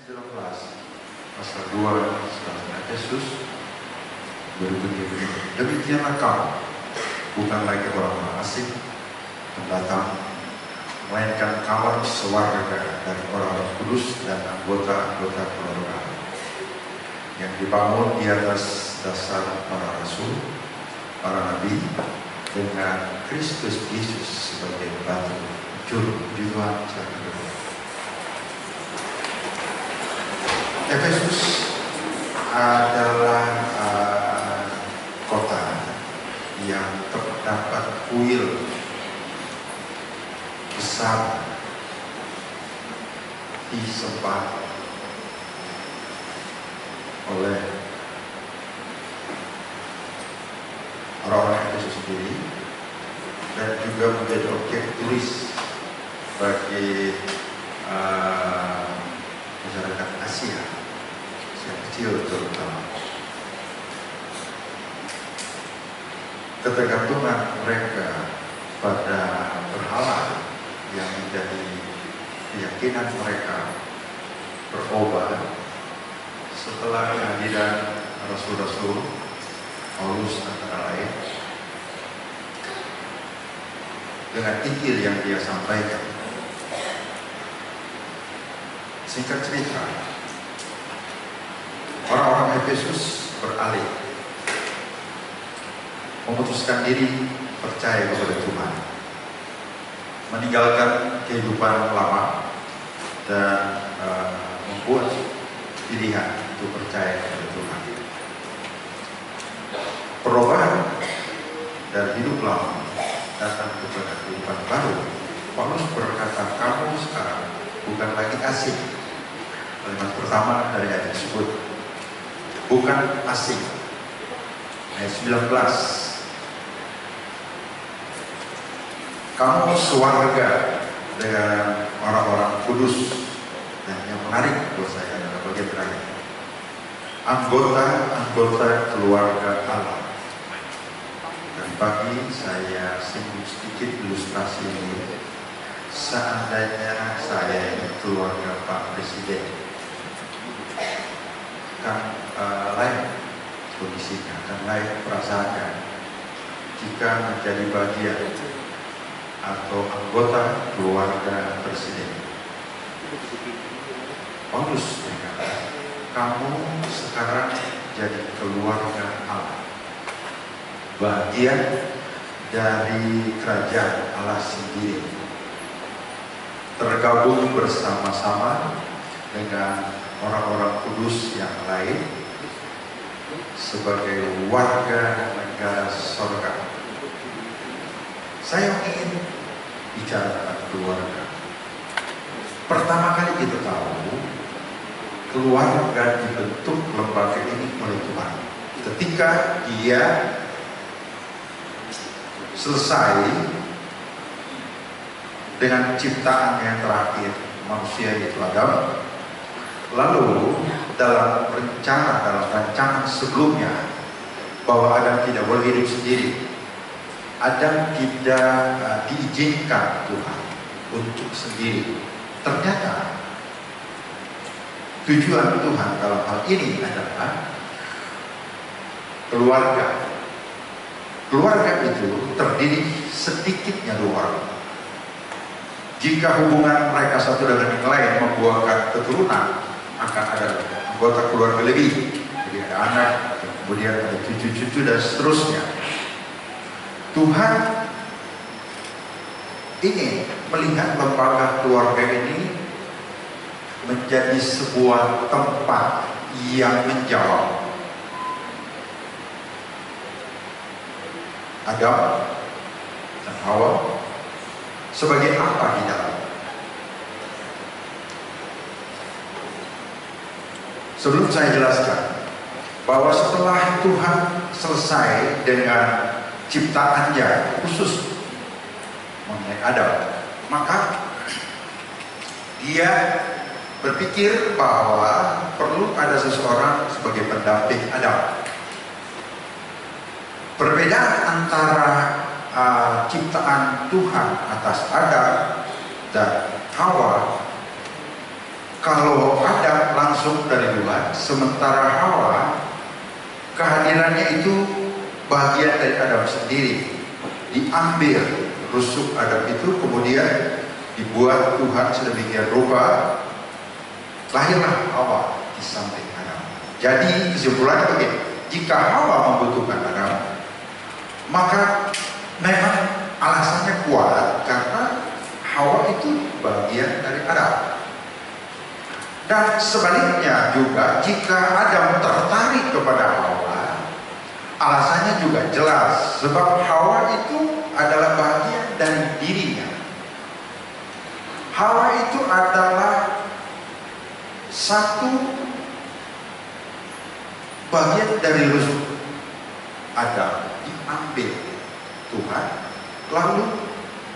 12 pasal 2 surat Efesus berbunyi, demikianlah kamu bukan lagi orang asing pendatang, melainkan kawan sewarga dari orang kudus dan anggota-anggota keluarga yang dibangun di atas dasar para rasul, para nabi, dengan Kristus Yesus sebagai batu juru-juruan cara hidup. Efesus adalah kota yang terdapat kuil besar disembah oleh orang-orang Efesus sendiri dan juga menjadi objek turis bagi masyarakat Asia kecil terutama. Ketergantungan mereka pada berhala yang menjadi keyakinan mereka berubah setelah kehadiran rasul-rasul Paulus antara lain dengan Injil yang dia sampaikan. Singkat cerita, orang-orang Efesus beralih, memutuskan diri percaya kepada Tuhan, meninggalkan kehidupan lama dan membuat pilihan untuk percaya kepada Tuhan. Perubahan dari hidup lama datang kepada kehidupan baru. Paulus berkata, kamu sekarang bukan lagi asing. Kalimat pertama dari ayat tersebut, bukan asing. Ayat 19, kamu sewarga dengan orang-orang kudus. Dan yang menarik buat saya adalah bagian terakhir, anggota-anggota keluarga Allah. Dan pagi saya singgung sedikit ilustrasi ini. Seandainya saya ini keluarga Pak Presiden, kan lain kondisinya, kan lain perasaannya jika menjadi bagian atau anggota keluarga Presiden. Paulus berkata, kamu sekarang jadi keluarga Allah, bagian dari kerajaan Allah sendiri, tergabung bersama-sama dengan orang-orang kudus yang lain sebagai warga negara sorga. Saya ingin bicara tentang keluarga. Pertama kali kita tahu keluarga dibentuk lembaga ini oleh Tuhan ketika dia selesai dengan ciptaan yang terakhir manusia yaitu Adam. Lalu dalam rancangan sebelumnya bahwa Adam tidak boleh hidup sendiri, Adam tidak diizinkan Tuhan untuk sendiri. Ternyata tujuan Tuhan dalam hal ini adalah keluarga. Keluarga itu terdiri sedikitnya dua orang. Jika hubungan mereka satu dengan yang lain membuahkan keturunan, akan ada anggota keluarga lebih. Jadi ada anak, kemudian ada cucu-cucu dan seterusnya. Tuhan ingin melihat lembaga keluarga ini menjadi sebuah tempat yang menjawab Adam dan Hawa sebagai apa di dalam. Sebelum saya jelaskan bahwa setelah Tuhan selesai dengan ciptaannya khusus mengenai Adam, maka dia berpikir bahwa perlu ada seseorang sebagai pendamping Adam. Perbedaan antara ciptaan Tuhan atas Adam dan Hawa, kalau Adam masuk dari luar, sementara Hawa kehadirannya itu bagian dari Adam sendiri. Diambil rusuk Adam itu, kemudian dibuat Tuhan sedemikian rupa, lahirlah Hawa di samping Adam. Jadi kesimpulannya begini, jika Hawa membutuhkan Adam, maka memang alasannya kuat karena Hawa itu bagian dari Adam. Dan sebaliknya juga, jika Adam tertarik kepada Hawa, alasannya juga jelas, sebab Hawa itu adalah bagian dari dirinya. Hawa itu adalah satu bagian dari rusuk Adam, diambil Tuhan, lalu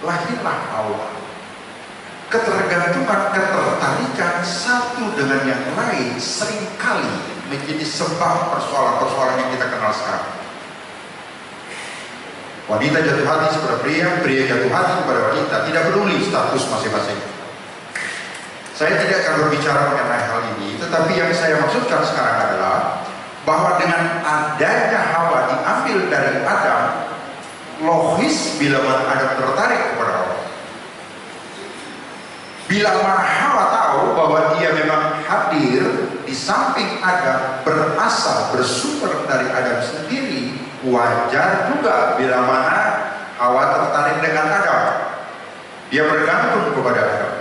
lahirlah Hawa. Ketergantungan, ketertarikan satu dengan yang lain seringkali menjadi sebab persoalan-persoalan yang kita kenal sekarang. Wanita jatuh hati kepada pria, pria jatuh hati kepada wanita, tidak peduli status masing-masing. Saya tidak akan berbicara mengenai hal ini, tetapi yang saya maksudkan sekarang adalah bahwa dengan adanya Hawa diambil dari Adam, logis bila mana Adam tertarik kepada Hawa. Bila mana Hawa tahu bahwa dia memang hadir di samping Adam, berasal, bersumber dari Adam sendiri, wajar juga bila mana Hawa tertarik dengan Adam. Dia bergantung kepada Adam.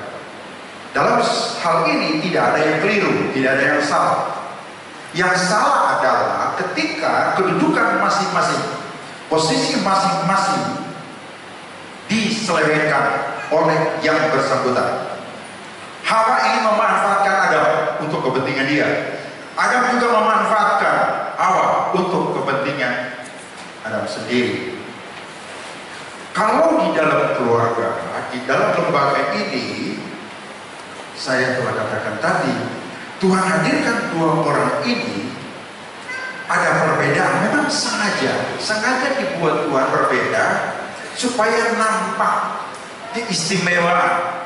Dalam hal ini tidak ada yang keliru, tidak ada yang salah. Yang salah adalah ketika kedudukan masing-masing, posisi masing-masing diselewengkan oleh yang bersangkutan. Hawa ingin memanfaatkan Adam untuk kepentingan dia. Adam juga memanfaatkan Hawa untuk kepentingan Adam sendiri. Kalau di dalam keluarga, di dalam lembaga ini, saya telah katakan tadi, Tuhan hadirkan dua orang ini, ada perbedaan, memang sengaja dibuat Tuhan berbeda, supaya nampak keistimewaan,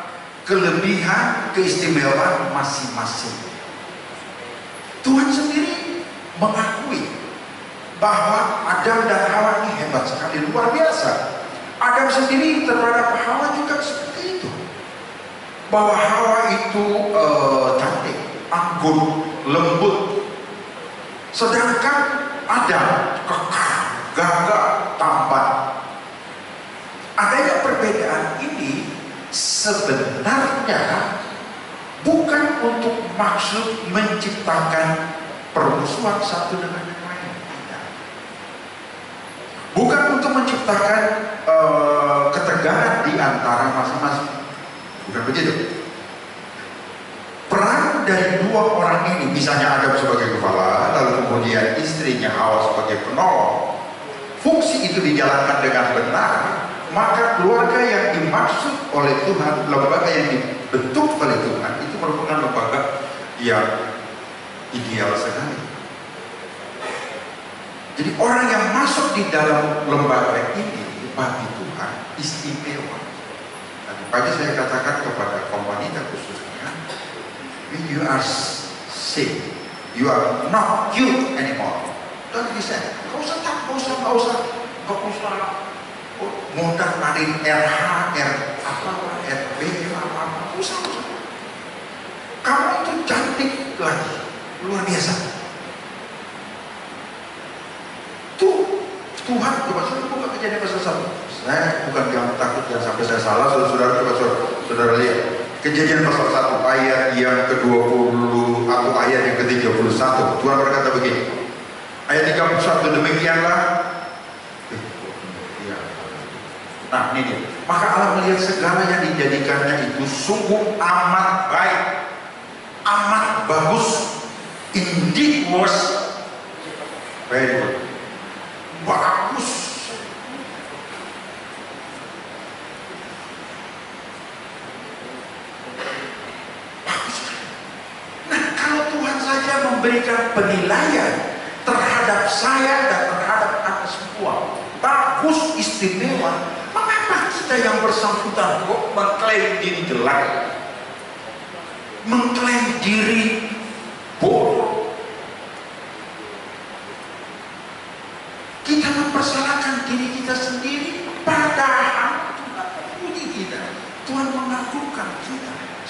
kelebihan, keistimewaan masing-masing. Tuhan sendiri mengakui bahwa Adam dan Hawa ini hebat sekali, luar biasa. Adam sendiri terhadap Hawa juga seperti itu, bahwa Hawa itu cantik, anggun, lembut, sedangkan Adam kekar, gagah, tampan. Adanya perbedaan ini sebenarnya bukan untuk maksud menciptakan permusuhan satu dengan yang lain, bukan untuk menciptakan ketegangan di antara masing-masing, bukan begitu. Peran dari dua orang ini, misalnya Adam sebagai kepala, lalu kemudian istrinya Hawa sebagai penolong, fungsi itu dijalankan dengan benar, maka keluarga yang dimaksud oleh Tuhan, lembaga yang dibentuk oleh Tuhan, itu merupakan lembaga yang ideal sekali. Jadi orang yang masuk di dalam lembaga ini bagi Tuhan istimewa. Tadi pagi saya katakan kepada kaum wanita khususnya, when you are sick, you are not cute anymore. Don't listen. Gak usah modal narik RH, RB, apa, usah. Kamu itu cantik lagi, luar biasa. Tuh, Tuhan, coba saudara buka Kejadian pasal 1. Saya bukan yang takut jangan sampai saya salah, saudara coba saudara lihat. Kejadian pasal 1 ayat yang ke-20 atau ayat yang ke-31. Tuhan berkata begini. Ayat 31, demikianlah. Nah ini dia. Maka Allah melihat segala yang dijadikannya itu sungguh amat baik, amat bagus. Indeed was very good. Bagus. Bagus. Nah kalau Tuhan saja memberikan penilaian terhadap saya dan terhadap Anda semua, bagus, istimewa, mengapa kita yang bersangkutan kok mengklaim diri jelek, mengklaim diri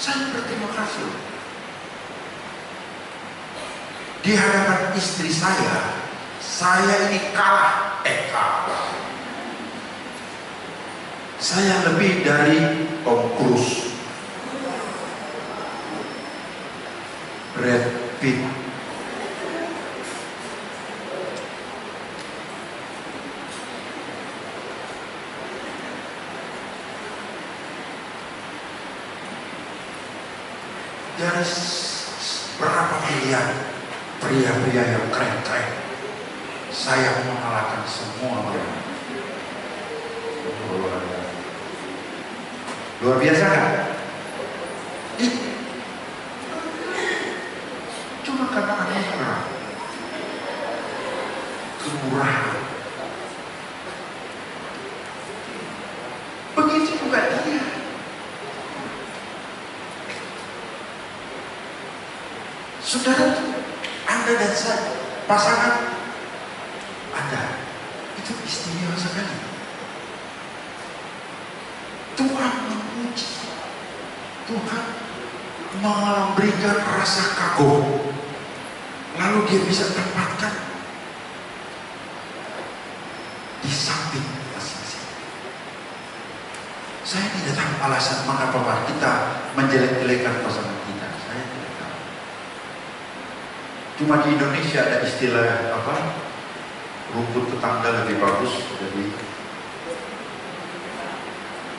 Saya berterima kasih. Di hadapan istri saya ini kalah. Saya lebih dari Tom Cruise, Brad Pitt, dari berapa pilihan pria-pria yang keren-keren, saya mengalahkan semua mereka. Luar biasa kan? Cuma karena anugerah, kemurahan. Begitu juga dia. Saudara, Anda dan saya, pasangan Anda, itu istimewa sekali. Tuhan memuji, Tuhan memberikan rasa kagum, lalu dia bisa tempatkan di samping masing-masing. Saya tidak tahu alasan mengapa kita menjelek-jelekan pasangan kita. Saya tidak tahu. Cuma di Indonesia ada istilah apa? Rumput tetangga lebih bagus dari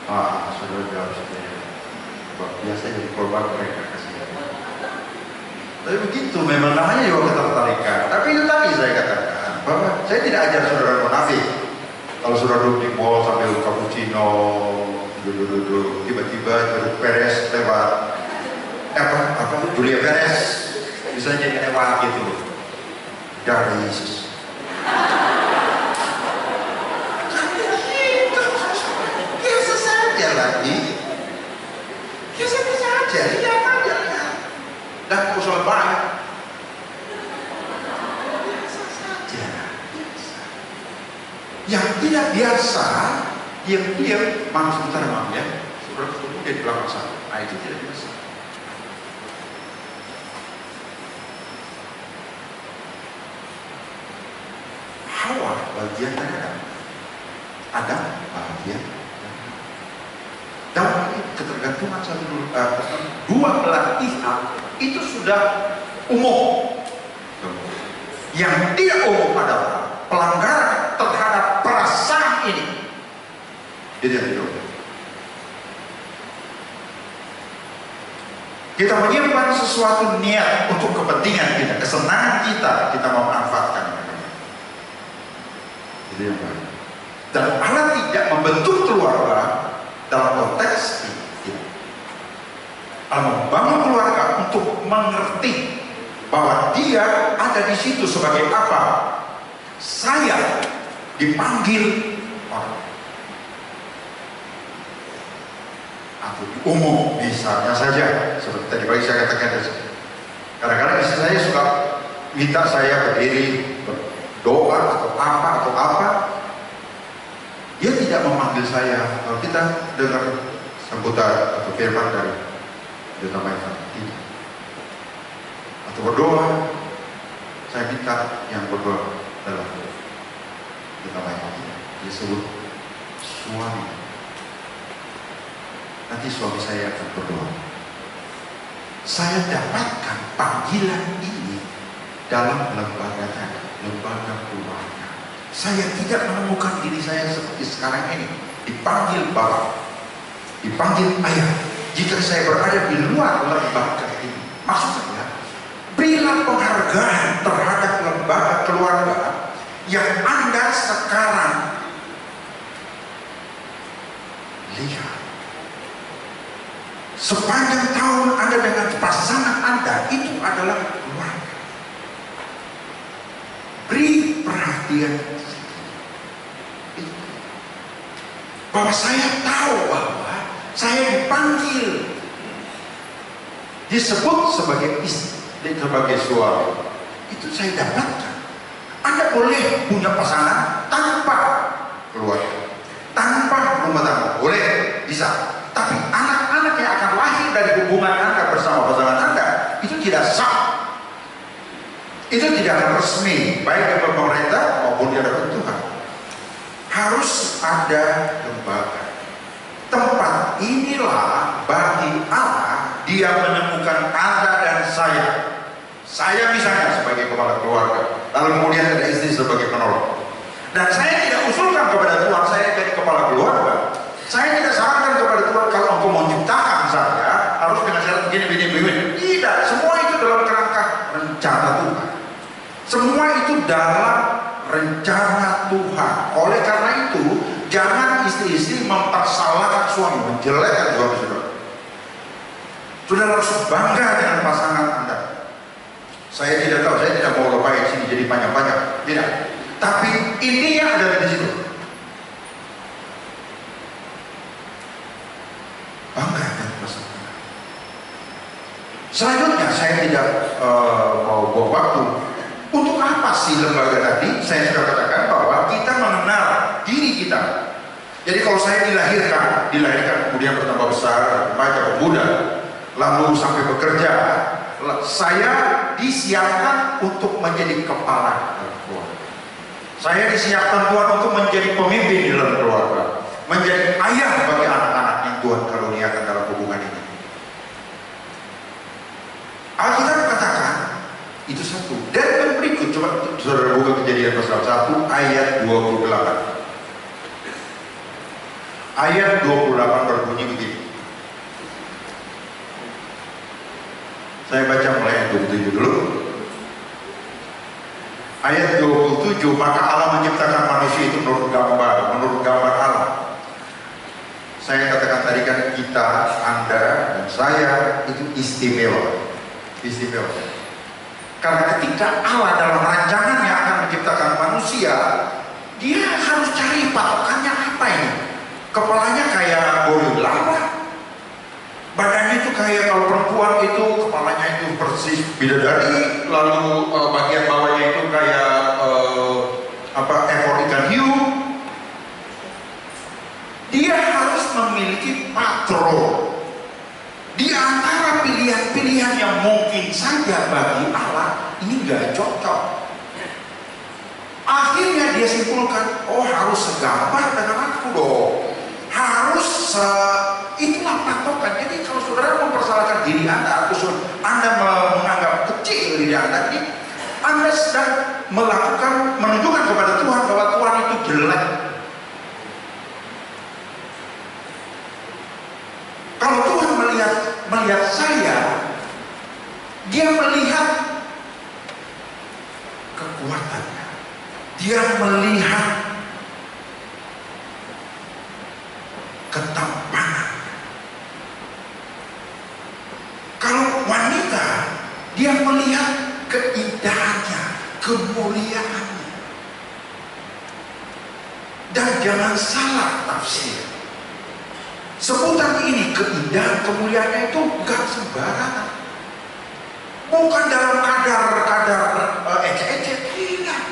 saudara jawab saya. Biasa jadi korban mereka kasihan. Tapi begitu, memang namanya juga ketertarikan. Tapi itu tadi saya katakan bahwa saya tidak ajar saudara munafik. Kalau saudara duduk di mall sambil cappuccino, duduk tiba-tiba jeruk Perez lewat, Julia Perez bisa jadi lewat gitu dari Yesus. Biasa saja lagi, biasa saja, lihat aja dan usul baik. Biasa saja, biasa. Yang tidak biasa, diam-diam, maaf sebentar maaf ya, seperti dia di belakang sana. Nah itu tidak biasa. Hawa bagian dari Adam bagian. Dalam ketergantungan dua belah pihak itu sudah umum. Yang tidak umum adalah pelanggaran terhadap perasaan ini. Itu yang tidak umum. Kita menyimpan sesuatu niat untuk kepentingan kita, kesenangan kita mau manfaatkan. Itu yang baik. Dan Allah tidak membentuk keluarga dalam konteks ini. Allah membangun keluarga untuk mengerti bahwa dia ada di situ sebagai apa? Saya dipanggil orang. Atau di umum misalnya saja seperti tadi pagi saya katakan, kadang-kadang istri saya suka minta saya berdiri berdoa atau apa, dia tidak memanggil saya. Kalau kita dengar sambutan atau firman dari Duta Maifan tidak, atau berdoa, saya minta yang berdoa dalam Duta Maifan dia sebut suami. Nanti suami saya akan berdoa. Saya dapatkan panggilan ini dalam lembaga tadi, lembaga keluarga. Saya tidak menemukan diri saya seperti sekarang ini, dipanggil bapak, dipanggil ayah. Jika saya berada di luar lembaga ini, maksud saya, berilah penghargaan terhadap lembaga keluarga yang Anda sekarang lihat. Sepanjang tahun Anda dengan pasangan Anda itu adalah keluarga. Beri perhatian bahwa saya tahu bahwa saya dipanggil, disebut sebagai istri, sebagai suami. Itu saya dapatkan. Anda boleh punya pasangan tanpa keluarga, tanpa rumah tangga, boleh, bisa. Tapi anak-anak yang akan lahir dari hubungan Anda bersama pasangan Anda itu tidak sah. Itu tidak akan resmi, baik dari pemerintah maupun dari Tuhan. Harus ada lembaga. Tempat inilah bagi Allah Dia menemukan Anda dan saya. Saya misalnya sebagai kepala keluarga, lalu kemudian ada istri sebagai penolong. Dan saya tidak usulkan kepada Tuhan saya jadi kepala keluarga. Saya tidak sarankan kepada Tuhan kalau Engkau mau menciptakan saya harus dengan syarat begini. Tidak, semua itu dalam kerangka rencana Tuhan. Semua itu dalam rencana Tuhan. Oleh karena itu, jangan istri-istri mempersalahkan suami, menjelekkan suami saudara. Saudara harus bangga dengan pasangan Anda. Saya tidak tahu, saya tidak mau lebay sini jadi panjang-panjang, tidak. Tapi intinya ada di situ. Bangga dengan pasangan Anda. Selanjutnya saya tidak mau buang waktu. Untuk apa sih lembaga tadi? Saya sudah katakan bahwa kita mengenal diri kita. Jadi kalau saya dilahirkan kemudian bertambah besar, remaja, pemuda, lalu sampai bekerja, saya disiapkan untuk menjadi kepala keluarga. Saya disiapkan Tuhan untuk menjadi pemimpin di dalam keluarga, menjadi ayah bagi anak-anak yang Tuhan karuniakan dalam hubungan ini. Alkitab katakan itu satu. Dan berikut coba saudara buka Kejadian pasal 1 ayat 28. Ayat 28 berbunyi begini. Saya baca mulai ayat 27 dulu. Ayat 27, maka Allah menciptakan manusia itu menurut gambar Allah. Saya katakan tadi kan kita, Anda, dan saya itu istimewa. Karena ketika Allah dalam rancangannya akan menciptakan manusia, Dia harus cari patokannya apa ini. Kepalanya kayak gorila, badannya itu kayak kalau perempuan itu kepalanya itu persis bidadari, lalu bagian bawahnya itu kayak ekor ikan hiu. Dia harus memiliki patron. Di antara pilihan-pilihan yang mungkin saja bagi Allah ini nggak cocok. Akhirnya dia simpulkan, oh harus segambar dengan aku dong. Harus itulah patokan. Jadi kalau saudara mempersalahkan diri Anda, Anda menganggap kecil diri Anda, ini Anda sedang menunjukkan kepada Tuhan bahwa Tuhan itu jelek. Kalau Tuhan melihat saya, Dia melihat kekuatannya, Dia melihat ketampanan. Kalau wanita, Dia melihat keindahannya, kemuliaannya. Dan jangan salah tafsir. Sebutan ini keindahan kemuliaannya itu bukan sembarangan. Bukan dalam kadar ecek-ecek, tidak.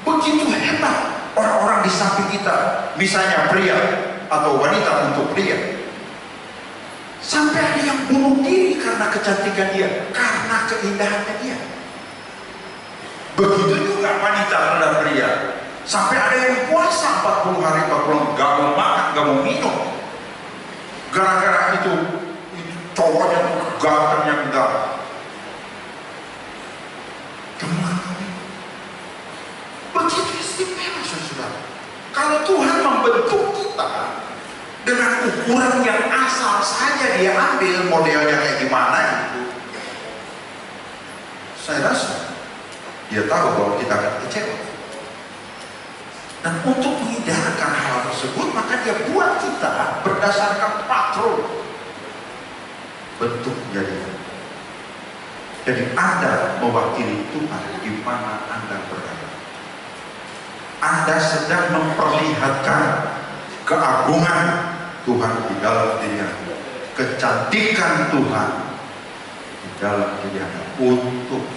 Begitu hebat orang-orang di samping kita, misalnya pria atau wanita untuk pria. Sampai ada yang bunuh diri karena kecantikan dia, karena keindahannya dia. Begitu juga wanita terhadap pria. Sampai ada yang puasa 40 hari 40 gak mau makan, gak mau minum. Gara-gara itu cowoknya gantengnya enggak. Begitu istimewa saudara. Kalau Tuhan membentuk kita dengan ukuran yang asal saja Dia ambil modelnya kayak gimana itu, saya rasa Dia tahu bahwa kita akan kecewa. Dan untuk menghindarkan hal tersebut, maka Dia buat kita berdasarkan patron bentuk jadi. Jadi Anda mewakili Tuhan di mana Anda berada. Anda sedang memperlihatkan keagungan Tuhan di dalam diri Anda, kecantikan Tuhan di dalam diri Anda untuk.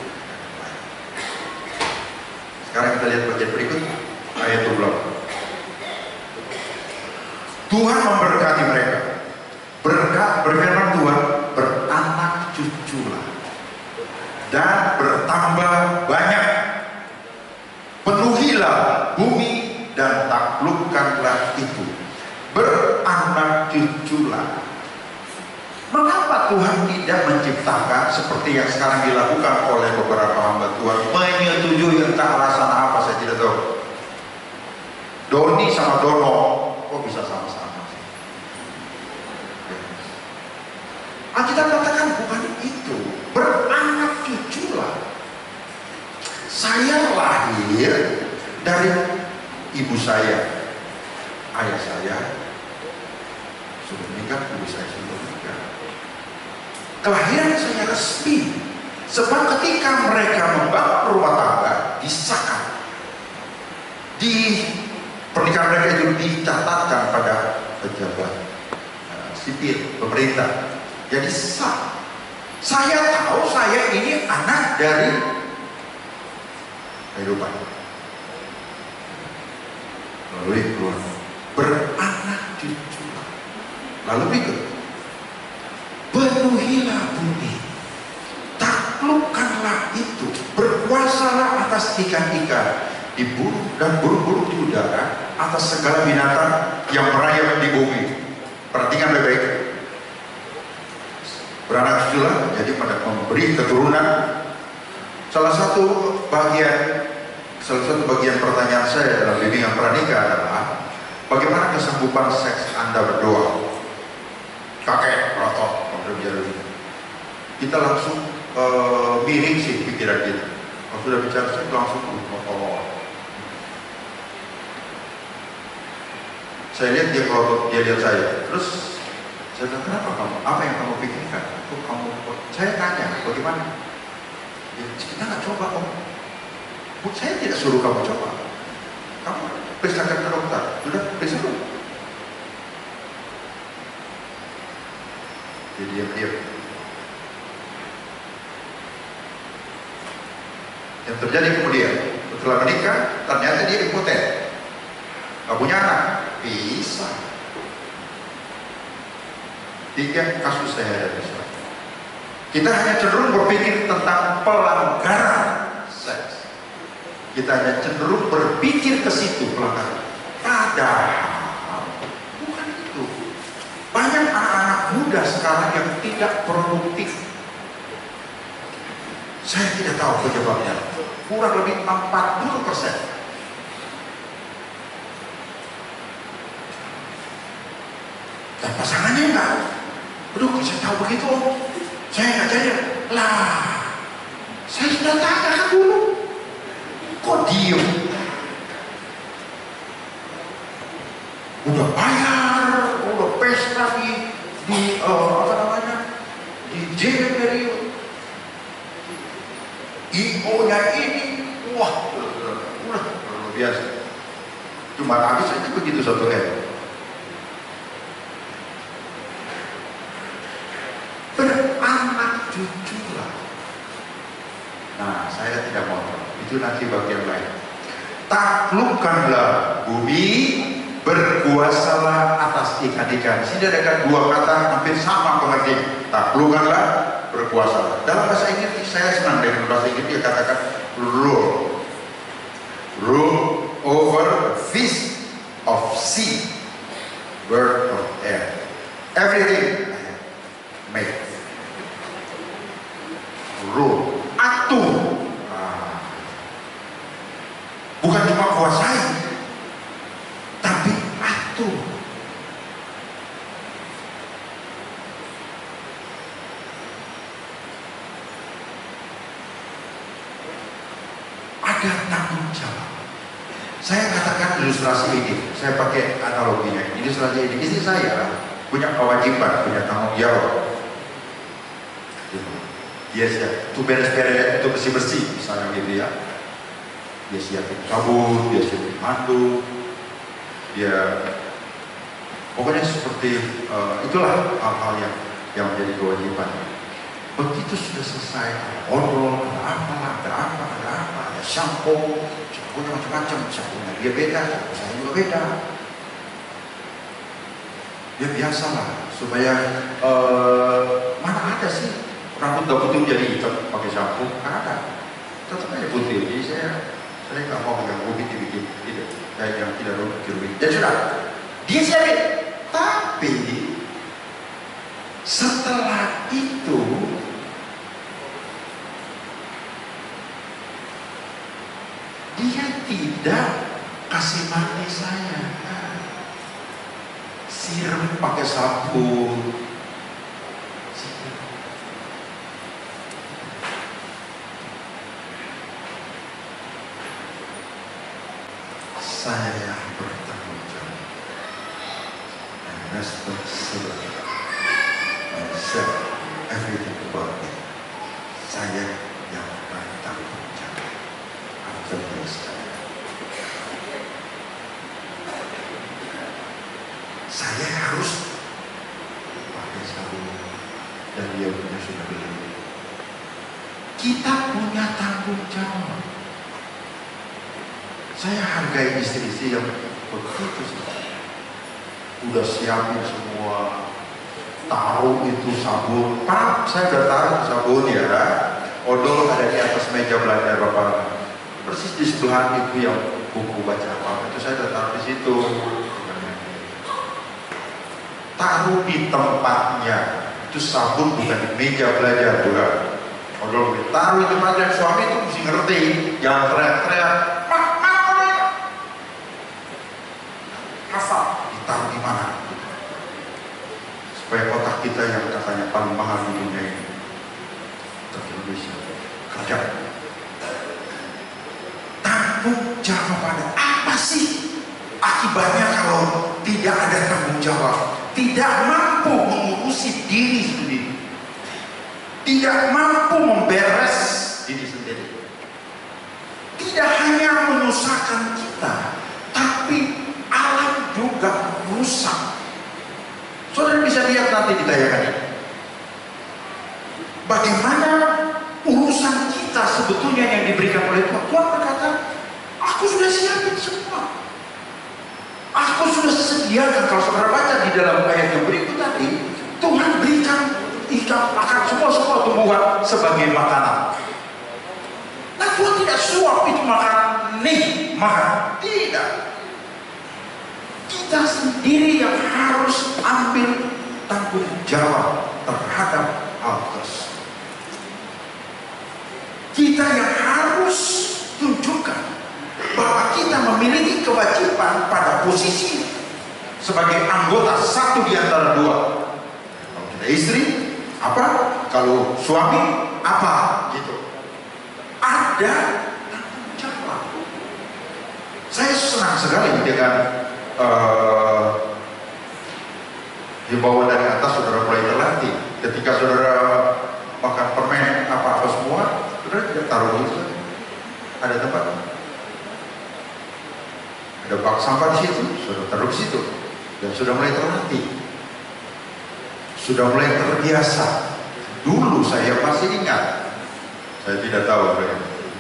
Sekarang kita lihat bagian berikutnya. Ayat 28. Tuhan memberkati mereka saya menciptakan seperti yang sekarang dilakukan oleh beberapa hamba Tuhan, menyetujui entah alasan apa saya tidak tahu. Doni sama Dono kok bisa sama-sama sih? Alkitab katakan bukan itu, beranak cuculah. Saya lahir dari ibu saya, ayah saya sudah meninggal, ibu saya sudah meninggal. Kelahiran saya resmi, sebab ketika mereka membangun rumah tangga disahkan, di pernikahan mereka itu dicatatkan pada pejabat sipil pemerintah, jadi sah. Saya tahu saya ini anak dari kehidupan melalui keluarga, beranak cucu. Lalu berikut, penuhilah bumi, taklukkanlah itu, berkuasalah atas ikan-ikan di burung dan burung-burung di udara, atas segala binatang yang merayap di bumi. Perhatikan baik-baik, beranak cuculah, jadi pada memberi keturunan. Salah satu bagian pertanyaan saya dalam bimbingan pranikah adalah bagaimana kesanggupan seks Anda berdoa? Kakek, rotok, kita langsung miring sih pikiran kita. Kalau sudah bicara saya langsung saya lihat dia kelotot, dia lihat saya. Terus saya bilang, kenapa kamu? Apa yang kamu pikirkan? Saya tanya, bagaimana? Ya, kita nggak coba om. Saya tidak suruh kamu coba. Kamu periksakan ke dokter. Sudah periksa dulu. Dia diam-diam. Yang terjadi kemudian, setelah menikah, ternyata dia impoten. Gak punya anak. Bisa. 3 kasus saya ada. Kita hanya cenderung berpikir tentang pelanggaran seks. Kita hanya cenderung berpikir ke situ, pelanggaran. Padahal bukan itu. Banyak anak-anak muda sekarang yang tidak produktif. Saya tidak tahu penyebabnya. Kurang lebih 40%. Dan pasangannya enggak. Aduh, saya tahu begitu om, saya nggak jadi. Lah, saya sudah tanyakan dulu. Kok diem? Udah bayar, udah pesta di apa namanya, di Jenerio, IO-nya ini, wah, udah luar biasa. Cuma habis aja begitu satu hari. Beranak cucu lah. Nah, saya tidak mau. Itu nanti bagian lain. Taklukkanlah bumi, berkuasalah atas ikan-ikan. Sini ada 2 kata hampir sama pengertian. Taklukkanlah, berkuasalah. Dalam bahasa Inggris saya senang dengan bahasa Inggris, dia katakan rule. Rule over fish of sea, bird of air. Everything make. Rule, atur. Bukan cuma kuasai, tapi atur. Ada tanggung jawab. Saya katakan ilustrasi ini, saya pakai analoginya. Ilustrasi ini, istri saya punya kewajiban, punya tanggung jawab. Dia siap, itu beres-beres, itu bersih-bersih, misalnya gitu ya. Dia siapin sabun, dia siapin handuk, dia pokoknya seperti itulah hal-hal yang menjadi kewajiban. Begitu sudah selesai, obrol, ada apa, ada shampoo, shampoo macam-macam, shampoo dia beda, shampoo saya juga beda. Ya biasalah, supaya mana ada sih rambut gak putih jadi hitam pakai shampoo? Kan ada, tetap aja putih. Jadi saya nggak mau yang rumit dibikin gitu, kayak yang tidak rumit. Dan sudah, dia siapin. Tapi setelah itu kasih mandi saya, siram pakai sabun. Saya yang bertanggung jawab. And responsibility. And said everything about me. Saya yang bertanggung jawab atas saya. Saya harus pakai sabun dan dia punya sudah beli. Kita punya tanggung jawab. Saya hargai istri-istri yang begitu saja. Udah siapin semua, taruh itu sabun. Pak, saya udah taruh sabun ya. Odol ada di atas meja belajar Bapak. Persis di sebelah itu yang buku baca apa. Itu saya udah taruh di situ. Taruh di tempatnya. Itu sabun bukan di meja belajar juga. Odol taruh di tempatnya. Suami itu mesti ngerti. Jangan teriak-teriak. Ditaruh di mana? Supaya otak kita yang katanya paling mahal di dunia ini Indonesia kerja. Tanggung jawab pada apa sih akibatnya kalau tidak ada tanggung jawab? Tidak mampu mengurusi diri sendiri, tidak mampu memberes diri sendiri, tidak hanya menyusahkan kita, tapi alam juga rusak. Saudara bisa lihat nanti di tayangan ini. Bagaimana urusan kita sebetulnya yang diberikan oleh Tuhan. Tuhan berkata, aku sudah siapin semua. Aku sudah sediakan. Kalau saudara baca di dalam ayat yang berikut tadi, Tuhan berikan ikan, makan semua tumbuhan sebagai makanan. Nah, Tuhan tidak suap itu makanan, nih makan. Tidak. Kita sendiri yang harus ambil tanggung jawab terhadap hal tersebut. Kita yang harus tunjukkan bahwa kita memiliki kewajiban pada posisi sebagai anggota satu di antara dua. Kalau kita istri, apa? Kalau suami, apa? Gitu. Ada tanggung jawab. Saya senang sekali dengan himbauan dari atas. Saudara mulai terlatih. Ketika saudara makan permen apa-apa semua, saudara tidak taruh itu. Ada tempat, ada bak sampah di situ, saudara taruh di situ. Dan sudah mulai terlatih, sudah mulai terbiasa. Dulu saya masih ingat, saya tidak tahu,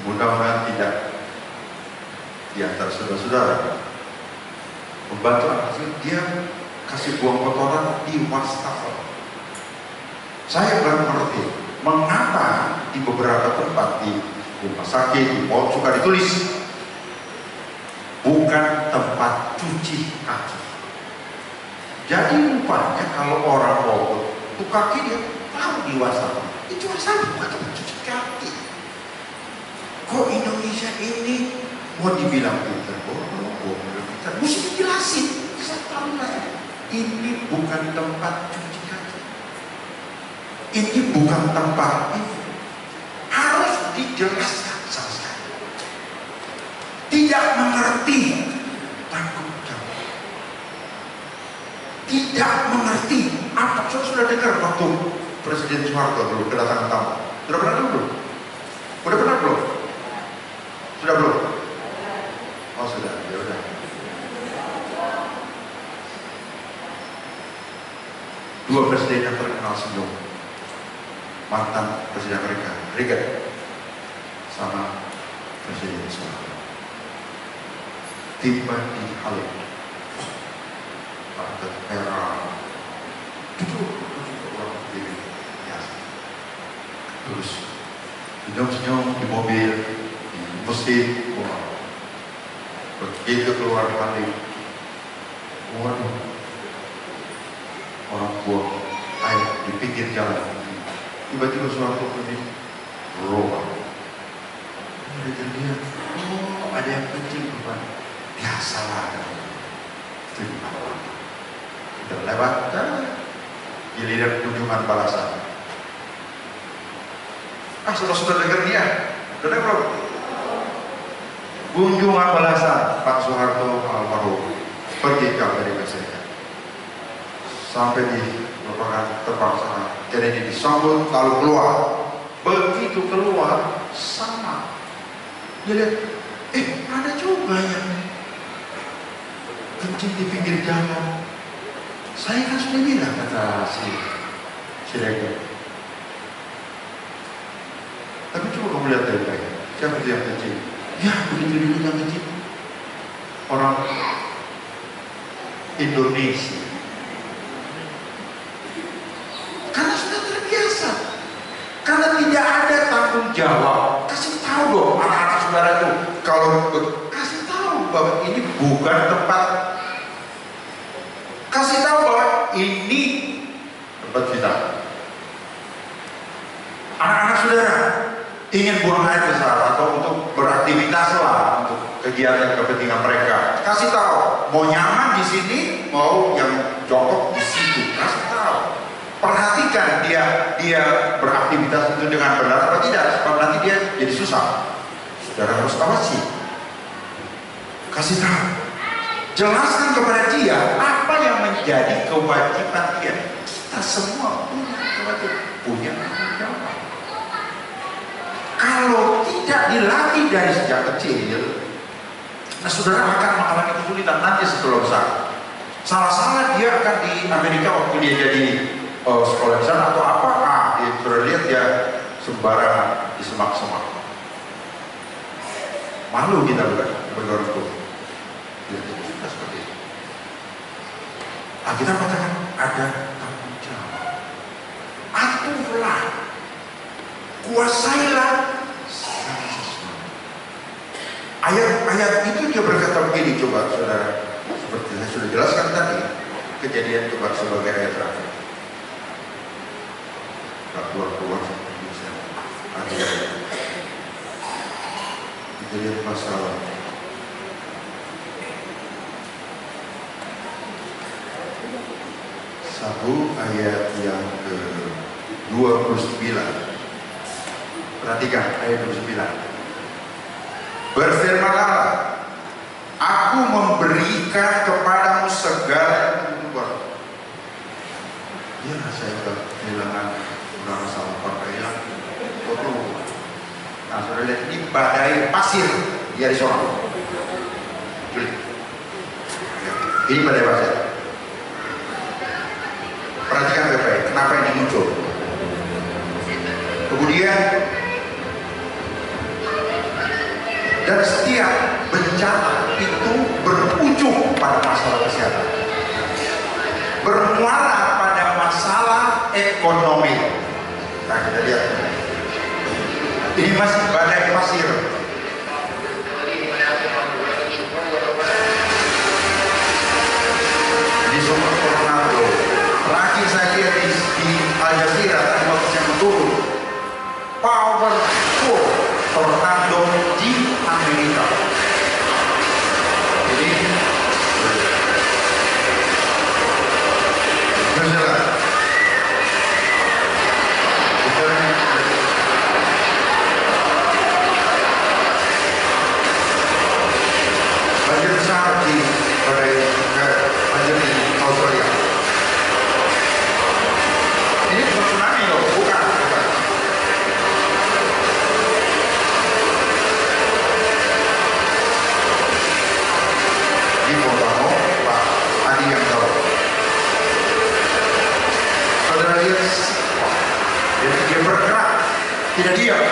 mudah-mudahan tidak di antara saudara-saudara membantu anak dia kasih buang kotoran di wastafel. Saya baru mengerti mengapa di beberapa tempat di rumah sakit, di mall suka ditulis bukan tempat cuci kaki. Jadi rupanya kalau orang robot itu kaki dia taruh di wastafel. Itu wastafel bukan tempat cuci kaki. Kok Indonesia ini mau dibilang pintar, mesti dijelasin. Saya tahu lah, ini bukan tempat cuci kaki, ini bukan tempat itu. Harus dijelaskan sama sekali. Tidak mengerti tanggung jawab, tidak mengerti apa. Sudah dengar waktu Presiden Soeharto dulu kedatangan tamu? Sudah pernah dulu? Sudah pernah belum? Sudah belum? Oh sudah, ya udah. Dua presiden yang terkenal senyum, mantan presiden Amerika, Reagan, sama Presiden Soeharto. Tiba di Halim, pada era duduk orang berdiri, ya. Terus senyum-senyum di mobil, di masjid, begitu keluar Halim, waduh, orang buang air di pinggir jalan. Tiba-tiba Soeharto berdiri, berubah. Dia lihat, oh ada yang kencing rupanya. Biasalah, itu udah lewat kan, giliran kunjungan balasan. Sudah dengar dia, sudah belum? Kunjungan balasan Pak Soeharto almarhum pergi ke Amerika Serikat, sampai di merupakan terpaksa. Jadi disambut lalu keluar. Begitu keluar sama, dia lihat, ada juga yang kencing di pinggir jalan. Saya kan sudah bilang, kata si Direktur. Tapi coba kamu lihat baik-baik, siapa yang kencing? Ya, begitu dulu yang kencing orang Indonesia. Karena sudah terbiasa, karena tidak ada tanggung jawab. Kasih tahu dong anak-anak saudara itu, kalau kasih tahu bahwa ini bukan tempat. Kasih tahu bahwa ini tempat kita. Anak-anak saudara ingin buang air besar atau untuk beraktivitas lah, untuk kegiatan kepentingan mereka. Kasih tahu, mau nyaman di sini, mau yang jongkok di situ. Kasih tahu. Perhatikan dia beraktivitas itu dengan benar atau tidak, sebab nanti dia jadi susah. Saudara harus awasi. Kasih tahu. Jelaskan kepada dia apa yang menjadi kewajiban dia. Kita semua punya kewajiban, punya tanggung jawab. Kalau tidak dilatih dari sejak kecil, nah saudara akan mengalami kesulitan nanti setelah besar. Salah-salah dia akan di Amerika waktu dia jadi sekolah di sana atau apa, dia sudah lihat dia sembarangan di semak-semak. Malu kita bukan bergaul itu. Kita seperti itu. Kita katakan ada tanggung jawab. Aturlah, kuasailah. Ayat itu dia berkata begini, coba saudara, seperti saya sudah jelaskan tadi, kejadian coba sebagai ayat terakhir. Keluar kejadian pasal 1 ayat yang ke-29. Perhatikan ayat 29. Berfirmanlah, aku memberikan kepadamu segala yang berbuat. Ya, saya sudah kehilangan beberapa sama pakaian. Nah, saudara lihat ini badai pasir di Arizona. Ini badai pasir. Perhatikan baik-baik, kenapa ini muncul. Kemudian dan setiap bencana itu berujung pada masalah kesehatan, bermuara pada masalah ekonomi. Nah, kita lihat ini masih badai pasir. Di sumber tornado terakhir saya lihat di Al Jazeera tadi waktu saya turun, powerful tornado di Amerika. Jadi banjir besar di banjir di Australia. Ini bukan tsunami loh, bukan. Di Borneo, Pak Adi yang tahu. Saudara lihat, jadi dia bergerak, tidak diam.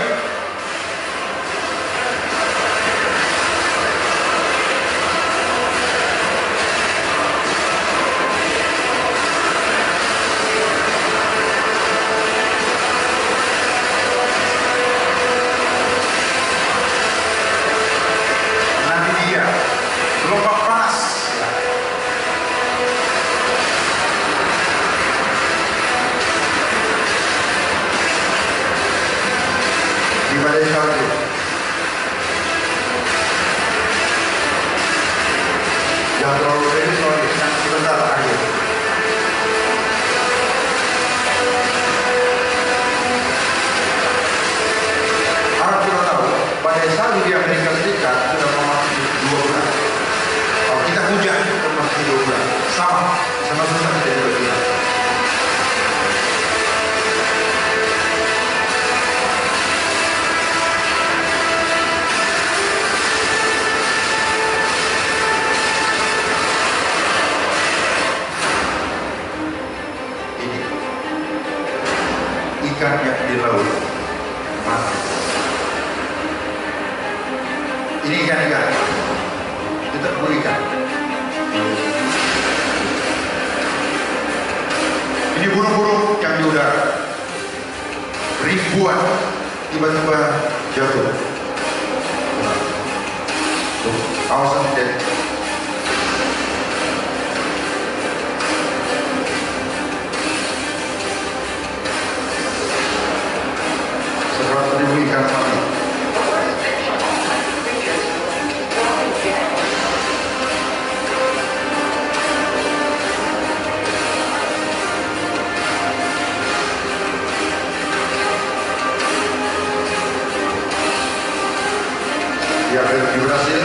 Jangan terlalu serius soalnya, sebentar akhir. Harap kita tahu, pada saat di Amerika Serikat sudah memasuki 2 bulan. Kalau kita hujan, kita memasuki 2 bulan. Sama susah tidak 2 bulan. Ikan yang di laut mati. Ini ikan-ikan, kita perlu ikan. Ini burung-burung yang di udara, ribuan tiba-tiba jatuh. Tuh, kawasan deh. Ikan mati. Di Brasil,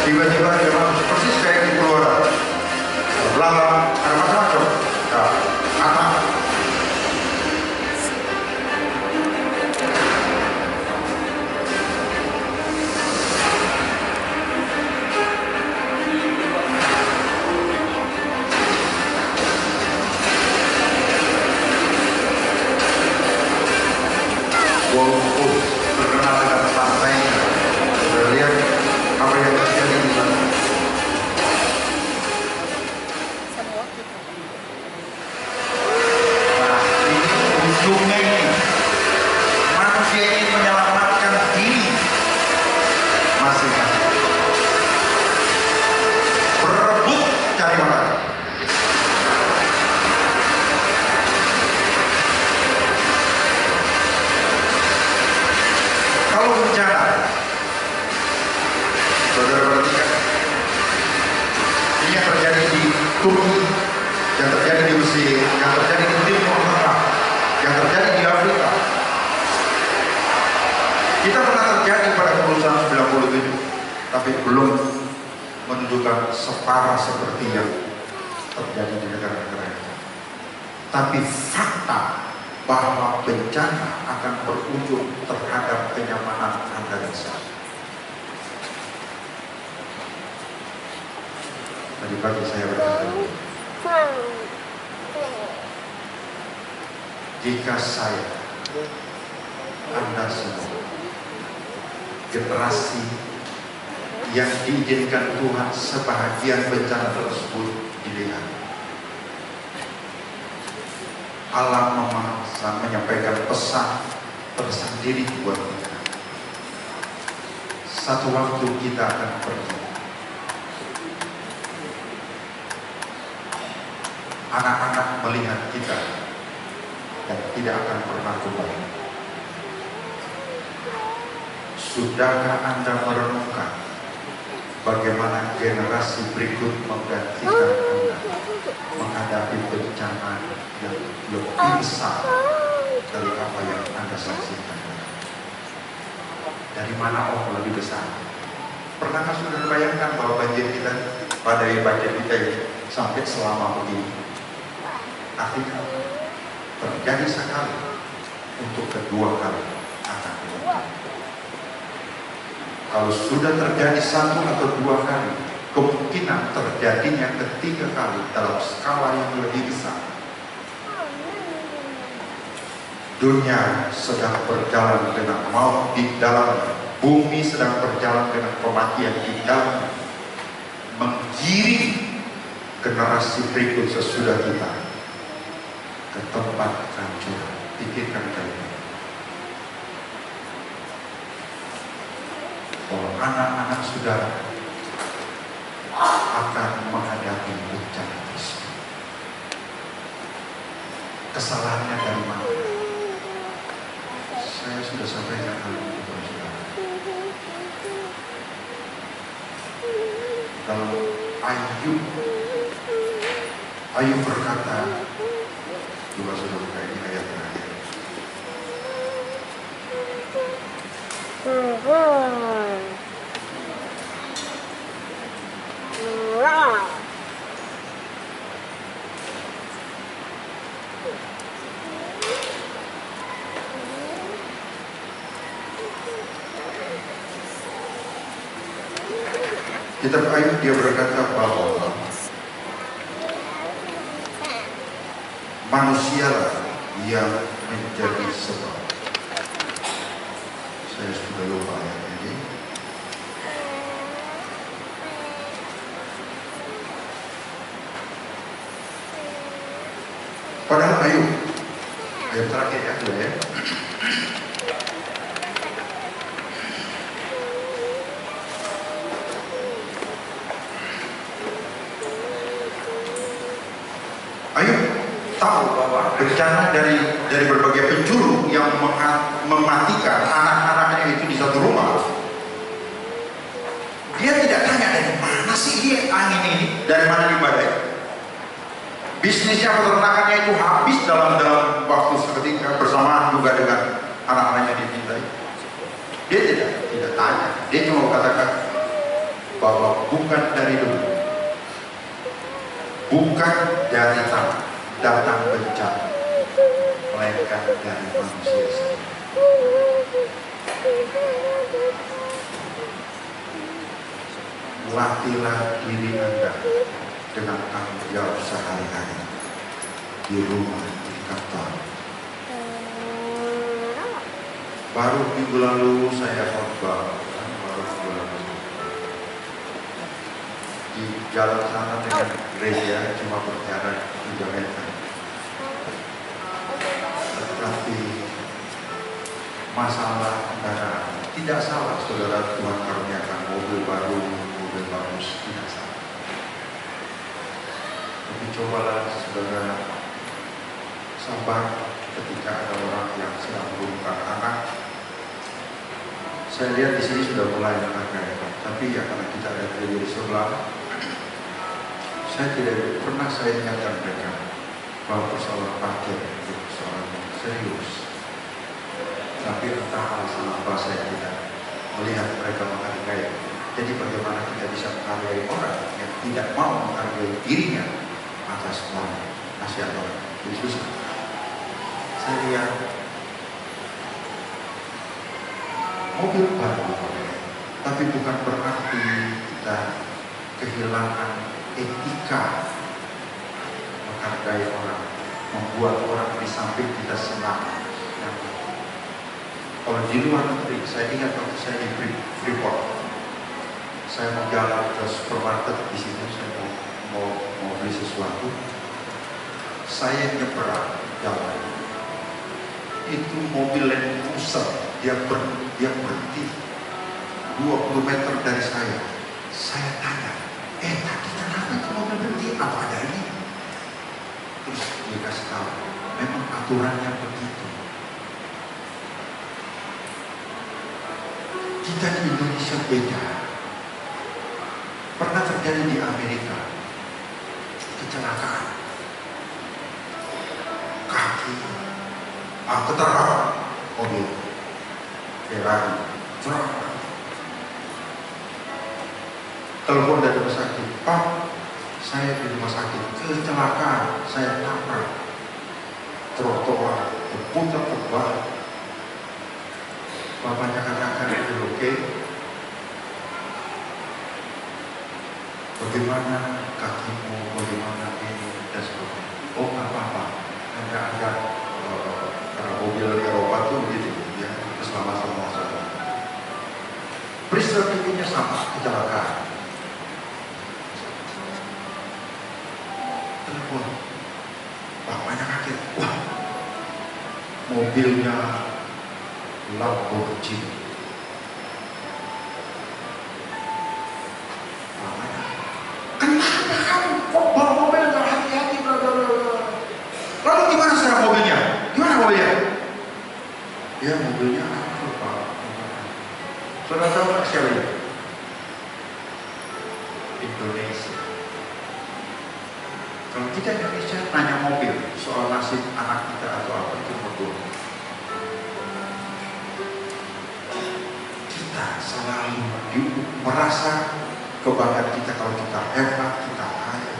tiba-tiba dia masuk persis kayak di keluaran. Belalang, ada macam-macam. Anak. Walaupun terkenal dengan pantainya, sudah lihat apa yang terjadi di sana. Nah, ini ujungnya ini. Manusia ingin menyelamatkan diri masing-masing. Berebut cari makan. Kalau bencana, saudara perhatikan, ini yang terjadi di Turki, yang terjadi di Mesir, yang terjadi di Timur Tengah, yang terjadi di Afrika. Kita pernah terjadi pada kerusuhan 97, tapi belum menunjukkan separah seperti yang terjadi di negara-negara itu. Tapi fakta bahwa bencana akan berujung terhadap kenyamanan Anda dan saya. Tadi pagi saya berkata, jika saya, Anda semua, generasi yang diizinkan Tuhan sebahagian bencana tersebut dilihat, Allah memaksa menyampaikan pesan tersendiri buat kita. Satu waktu kita akan pergi. Anak-anak melihat kita dan tidak akan pernah kembali. Sudahkah Anda merenungkan bagaimana generasi berikut menggantikan Anda menghadapi bencana yang lebih besar dari apa yang Anda saksikan? Dari mana lebih besar? Pernahkah sudah bayangkan bahwa banjir kita, badai banjir kita ini sampai selama begini? Artinya terjadi sekali untuk kedua kali akan dilakukan. Kalau sudah terjadi satu atau dua kali, kemungkinan terjadinya ketiga kali dalam skala yang lebih besar. Dunia sedang berjalan dengan maut di dalam, bumi sedang berjalan dengan kematian di dalam, menggiring generasi berikut sesudah kita ke tempat kehancuran. Pikirkan kalian, bahwa anak-anak saudara akan menghadapi bencana tersebut. Kesalahannya dari mana? Saya sudah sampaikan hal itu kepada saudara. Kalau Ayub berkata, coba sudah buka ini ayat terakhir. Kitab Ayub, dia berkata bahwa manusialah yang menjadi sebab. Saya sudah lupa ayat ini. Padahal Ayub, ayat terakhir ya, sudah ya. Ayub tahu bahwa bencana dari berbagai penjuru yang mematikan anak-anaknya itu di satu rumah. Dia tidak tanya dari mana sih dia angin ini, dari mana badai. Bisnisnya peternakannya itu habis dalam waktu seketika, bersamaan juga dengan anak-anaknya dicintai. Dia tidak tanya, dia cuma katakan bahwa bukan dari dulu, bukan dari tanah datang bencana, melainkan dari manusia sendiri. Latihlah diri Anda dengan tanggung jawab sehari-hari di rumah, di kantor. Baru minggu lalu saya khotbah, di jalan sana dengan gereja cuma berjarak 3 meter. Tetapi masalah kendaraan tidak salah, saudara. Tuhan karuniakan mobil baru, mobil bagus, tidak salah. Tapi cobalah saudara sabar ketika ada orang yang sedang mengurungkan anak. Saya lihat di sini sudah mulai menghargai, tapi ya karena kita ada gereja di sebelah, saya tidak pernah ingatkan mereka bahwa persoalan parkir itu persoalan serius. Tapi entah alasan apa saya tidak melihat mereka menghargai. Jadi bagaimana kita bisa menghargai orang yang tidak mau menghargai dirinya atas orang, kasihan orang. Jadi susah. Saya lihat mobil baru, tapi bukan berarti kita kehilangan etika menghargai orang, membuat orang di samping kita senang. Kalau di luar negeri, saya ingat waktu saya di Freeport, saya mau jalan ke supermarket di situ, saya mau beli sesuatu, saya nyebrang jalan, itu mobil Land Cruiser, dia berhenti 20 meter dari saya. Saya tanya, tadi kenapa itu mobil berhenti? Apa ada ini? Terus dia kasih tahu, memang aturannya begitu. Kita di Indonesia beda. Pernah terjadi di Amerika kecelakaan, kaki, keterang mobil Ferrari, telepon dari rumah sakit, Pak, saya di rumah sakit kecelakaan, saya nabrak trotoar, berputar terbalik. Bapaknya katakan itu oke. Bagaimana kakimu, bagaimana ini dan sebagainya. Oh nggak apa-apa, hanya ada mobil Eropa tuh begitu ya, keselamatan masyarakat. Peristiwa berikutnya sama, kecelakaan. Telepon, bapaknya kaget, wah, mobilnya Lamborghini. Bapaknya, kenapa kamu kok bawa mobil nggak hati-hati? Lalu gimana sekarang mobilnya? Gimana mobilnya? Ya mobilnya apa Pak? Saudara tahu nggak siapa ini? Indonesia. Kalau kita Indonesia nanya mobil soal nasib anak kita atau apa itu betul. Kita selalu merasa kebanggaan kita kalau kita hebat, kita kaya.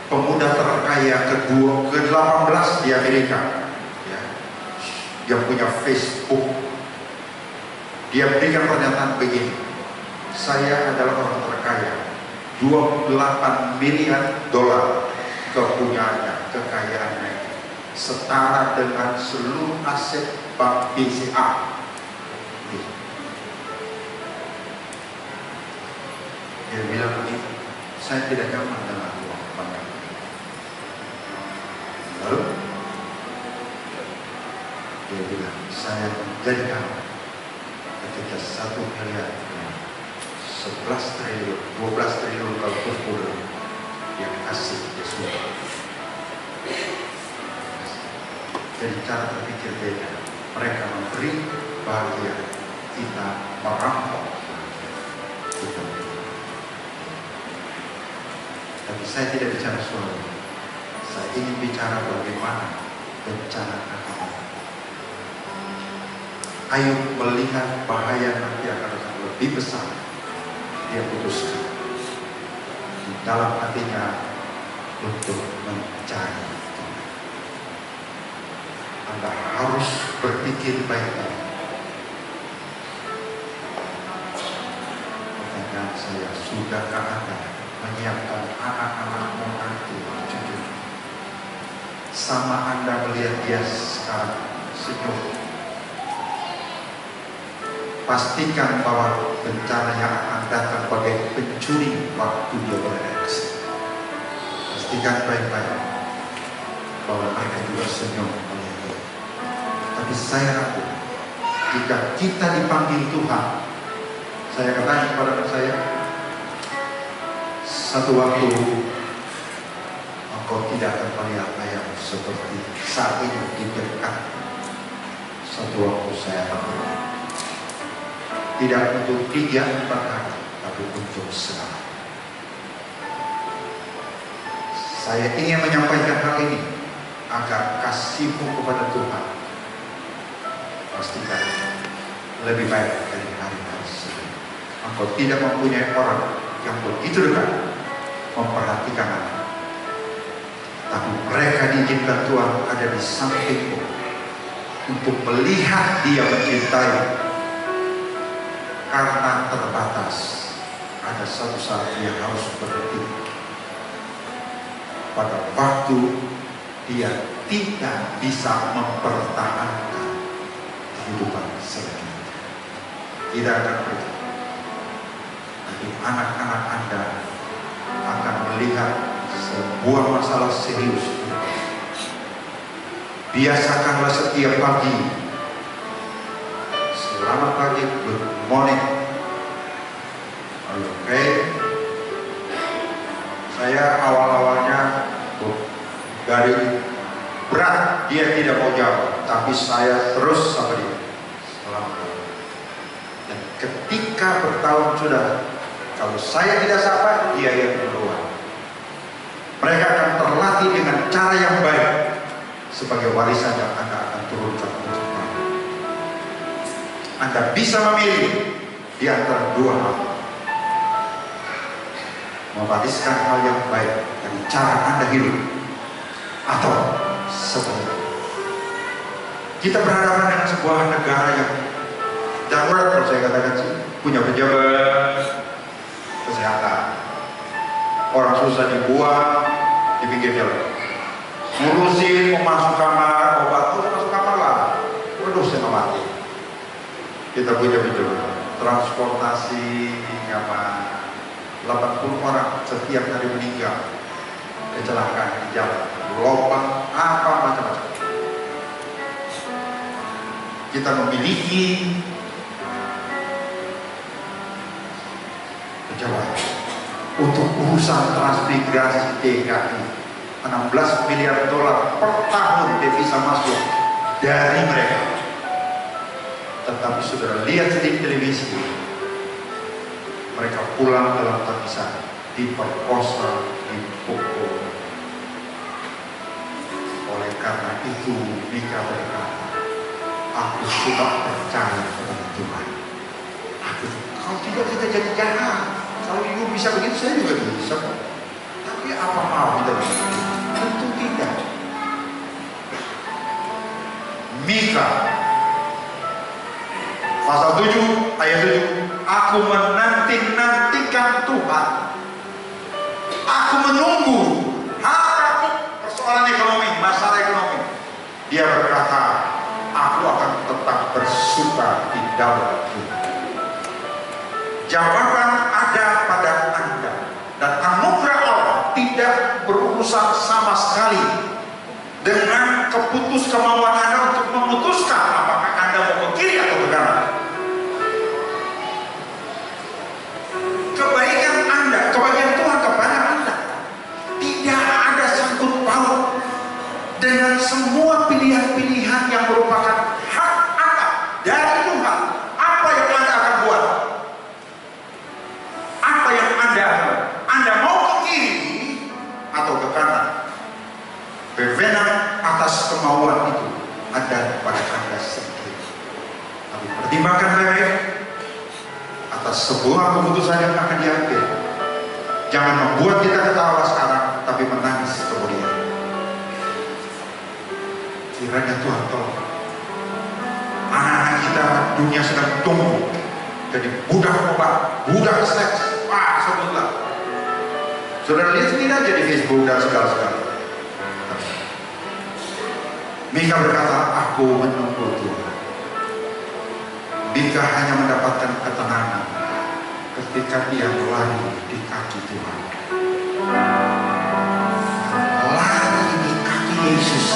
Pemuda terkaya ke-18 di Amerika, ya, dia punya Facebook. Dia berikan pernyataan begini, saya adalah orang terkaya, 28 miliar dolar kepunyaannya, kekayaannya, setara dengan seluruh aset Bank BCA. Dia bilang begitu, saya tidak nyaman dengan uang banyak. Lalu dia bilang, saya menjadikan ketika 1 miliar, 11 triliun, 12 triliun kalau berkurang yang kasih Yesus. Jadi cara berpikir beda. Mereka memberi bahagia, kita merampok kita. Tapi saya tidak bicara soal itu. Saya ingin bicara bagaimana bencana akan. Ayub melihat bahaya nanti akan lebih besar. Dia putuskan di dalam hatinya untuk mencari. Anda harus berpikir baik-baik. Pertanyaan saya, sudahkah Anda menyiapkan anak-anakmu nanti, cucu? Sama Anda melihat dia sekarang senyum, pastikan bahwa bencana yang akan datang bagai pencuri waktu dia bereaksi. Pastikan baik-baik bahwa mereka juga senyum melihat dia. Tapi saya ragu, jika kita dipanggil Tuhan, saya katakan kepada saya, satu waktu engkau tidak akan melihat ayam seperti saat ini di dekat. Satu waktu saya akan melihat. Tidak untuk 3-4 hari, tapi untuk sekarang. Saya ingin menyampaikan hal ini agar kasihmu kepada Tuhan pastikan lebih baik dari hari-hari sebelumnya. Engkau tidak mempunyai orang yang begitu dekat memperhatikan Anda, tapi mereka diizinkan Tuhan ada di sampingmu untuk melihat Dia mencintai. Karena terbatas, ada satu saat dia harus berhenti. Pada waktu dia tidak bisa mempertahankan kehidupan selanjutnya, tidak akan pergi. Tapi anak-anak Anda akan melihat sebuah masalah serius. Biasakanlah setiap pagi, selamat pagi, good morning, are you okay? Saya awal-awalnya dari berat dia tidak mau jawab, tapi saya terus sama dia, selamat pagi. Dan ketika bertahun sudah, kalau saya tidak sapa, dia yang keluar. Mereka akan terlatih dengan cara yang baik sebagai warisan yang Anda akan turunkan untuk mereka. Anda bisa memilih di antara dua hal. Mewariskan hal yang baik dari cara Anda hidup, atau sebaliknya. Kita berhadapan dengan sebuah negara yang darurat, kalau saya katakan sih, punya pejabat kesehatan. Orang susah dibuang di pinggir jalan. ngurusin, mau masuk kamar, obat, masuk kamar lah. Waduh, saya mati. Kita punya betul transportasi nyaman. 80 orang setiap hari meninggal kecelakaan di jalan, lubang, apa macam-macam. Kita memiliki pejabat untuk urusan transmigrasi TKI, 16 miliar dolar per tahun devisa masuk dari mereka. Tetapi saudara lihat di televisi, mereka pulang dalam tangisan, diperkosa, dipukul. Oleh karena itu Mika berkata, aku sudah percaya kepada Tuhan. Kalau tidak kita jadi jahat. Kalau ibu bisa begitu, saya juga bisa. Tapi apa mau kita bisa? Tentu tidak. Mika pasal 7 ayat 7, aku menanti-nantikan Tuhan. Aku menunggu. Apapun persoalan ekonomi, masalah ekonomi, dia berkata, aku akan tetap bersuka di dalam Tuhan. Jawaban ada pada Anda, dan anugerah Allah tidak berurusan sama sekali dengan kemauan Anda untuk memutuskan apakah Anda mau ke kiri atau ke kanan. Kebaikan Anda, kebahagiaan Tuhan kepada Anda tidak ada sangkut paut dengan semua pilihan-pilihan yang merupakan hak Anda dari Tuhan. Apa yang Anda akan buat? Apa yang Anda mau ke kiri atau ke kanan? Wewenang atas kemauan itu ada pada Anda sendiri. Tapi pertimbangkan baik atas sebuah keputusan yang akan diambil. Jangan membuat kita ketawa sekarang, tapi menangis kemudian. Kiranya Tuhan tolong. Anak-anak kita dunia sedang tumbuh jadi budak obat, budak seks. Sebutlah. Saudara lihat sendiri aja di Facebook dan segala-segala. Mika berkata, aku menunggu Tuhan. Mika hanya mendapatkan ketenangan ketika dia lari di kaki Tuhan. Lari di kaki Yesus.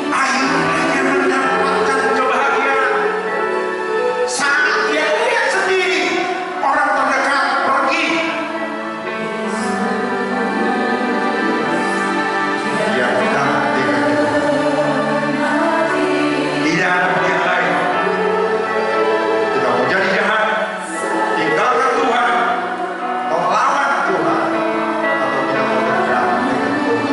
Akhirnya mendapatkan kebahagiaan. Saat dia lihat sendiri orang terdekat pergi, dia datang dengan Tuhan. Tidak ada pilihan lain. Tidak mau jadi jahat, tinggalkan Tuhan, melawan Tuhan, atau tidak mau berjalan dengan Tuhan.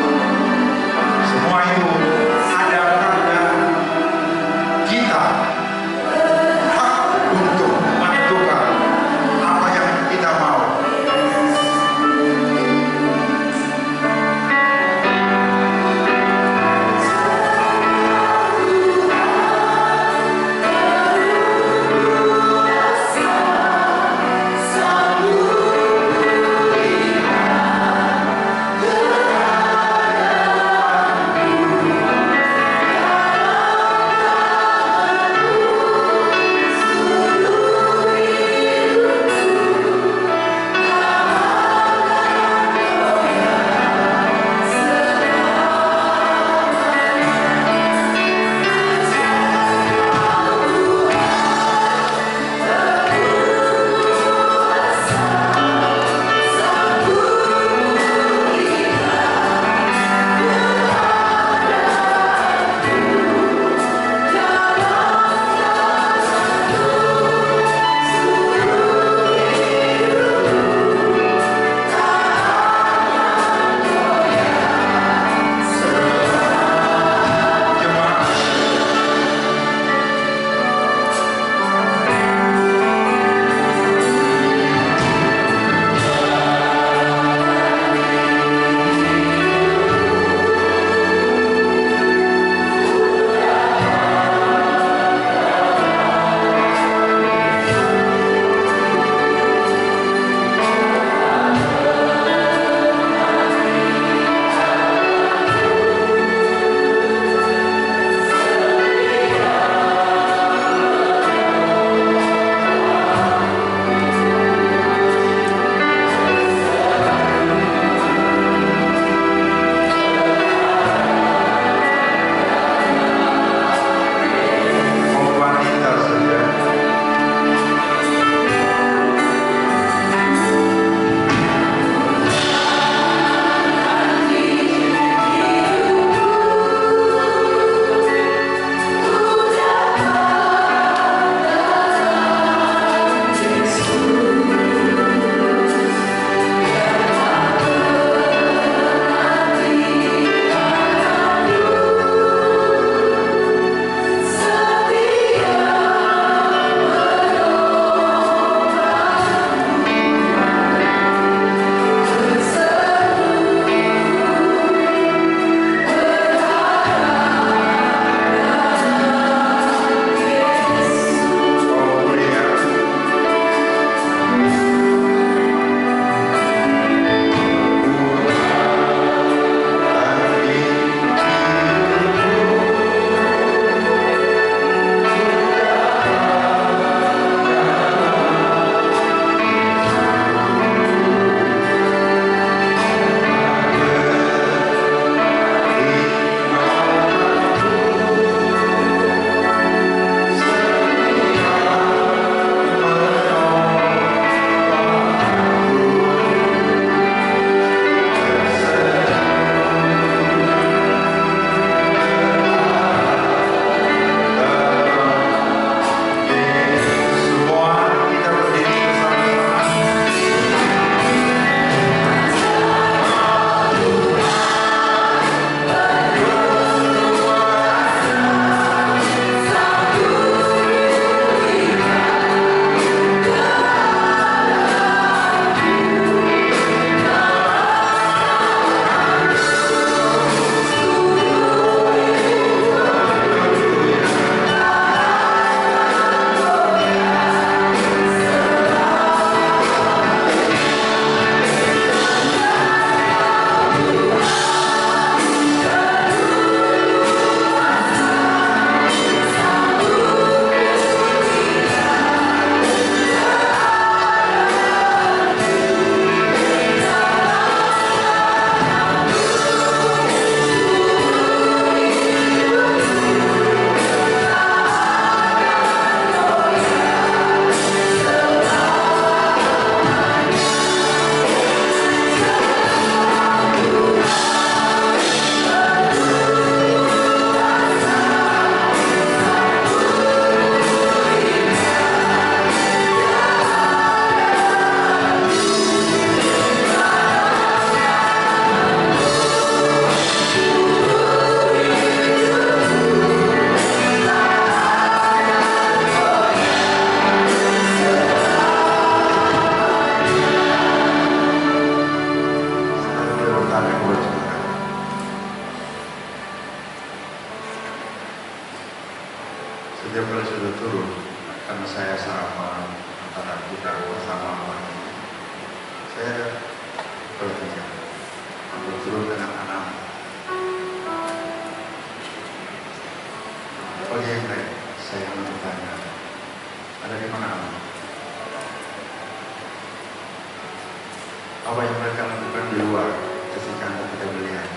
Apa yang mereka lakukan di luar ketika Anda tidak melihat,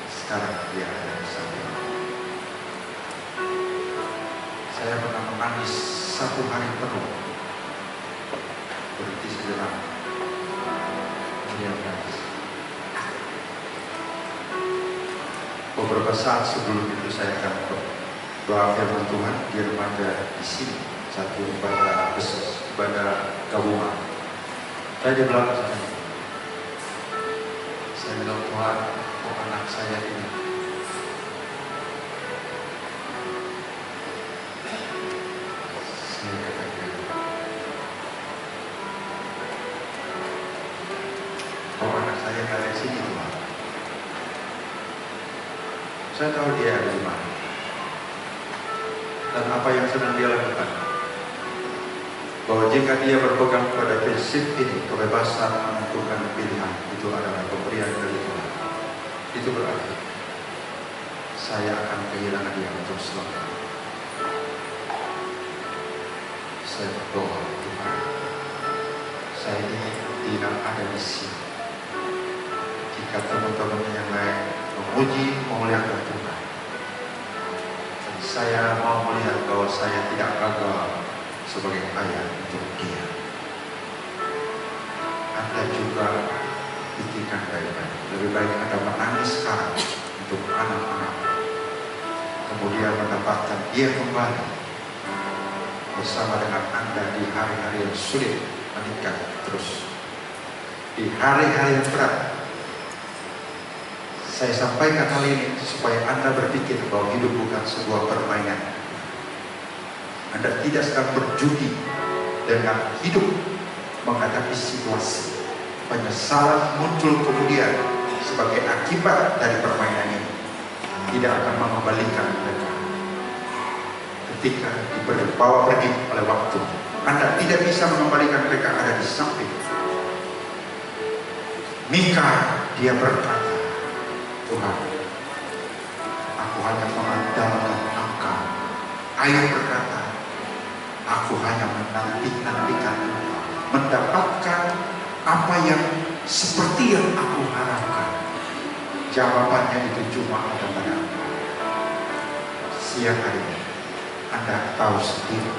sekarang dia ada di samping. Saya pernah menangis 1 hari penuh, berhenti sejenak, kemudian menangis. Beberapa saat sebelum itu saya akan doa firman Tuhan di remaja di sini, satu ibadah besar, ibadah gabungan. Saya di belakang sana. Saya bilang, Tuhan, oh anak saya ini saya katakan, oh anak saya dari sini Tuhan. Saya tahu dia ada di mana dan apa yang sedang dia lakukan. Bahwa jika dia berpegang pada prinsip ini, kebebasan menentukan pilihan itu adalah pemberian dari Tuhan. Itu berarti saya akan kehilangan dia untuk selamanya. Saya berdoa, Tuhan, saya ini tidak ada di sini. Jika teman-teman yang lain memuji, memuliakan Tuhan, dan saya mau melihat bahwa saya tidak gagal sebagai ayah untuk dia. Anda juga pikirkan baik-baik. Lebih baik Anda menangis sekarang untuk anak-anak, kemudian mendapatkan dia kembali bersama dengan Anda di hari-hari yang sulit menikah terus, di hari-hari yang berat. Saya sampaikan hal ini supaya Anda berpikir bahwa hidup bukan sebuah permainan. Anda tidak sedang berjudi dengan hidup menghadapi situasi. Penyesalan muncul kemudian sebagai akibat dari permainan ini. Tidak akan mengembalikan mereka. Ketika dibawa pergi oleh waktu, Anda tidak bisa mengembalikan mereka ada di samping. Mika dia berkata, Tuhan, aku hanya mengandalkan Engkau. Ayub berkata, aku hanya menanti-nantikan Engkau, mendapatkan apa yang seperti yang aku harapkan. Jawabannya itu cuma ada pada Engkau. Siang hari ini Anda tahu sendiri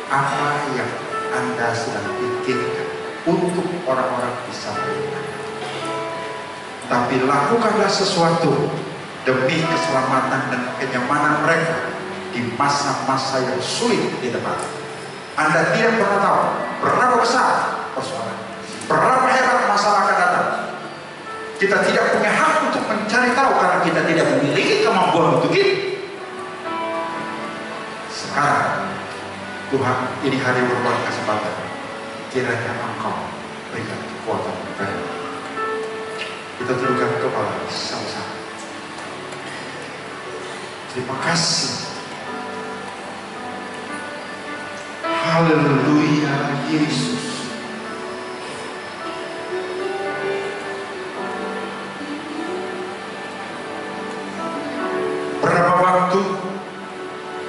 apa yang Anda sedang pikirkan untuk orang-orang di samping Anda. Tapi lakukanlah sesuatu demi keselamatan dan kenyamanan mereka di masa-masa yang sulit di depan. Anda tidak pernah tahu berapa besar persoalan, berapa hebat masalah akan datang. Kita tidak punya hak untuk mencari tahu karena kita tidak memiliki kemampuan untuk itu. Sekarang Tuhan, ini hari merupakan kesempatan. Kiranya Engkau berikan kekuatan kepada kita. Tundukkan kepala sama-sama. Terima kasih. Haleluya Yesus. Berapa waktu,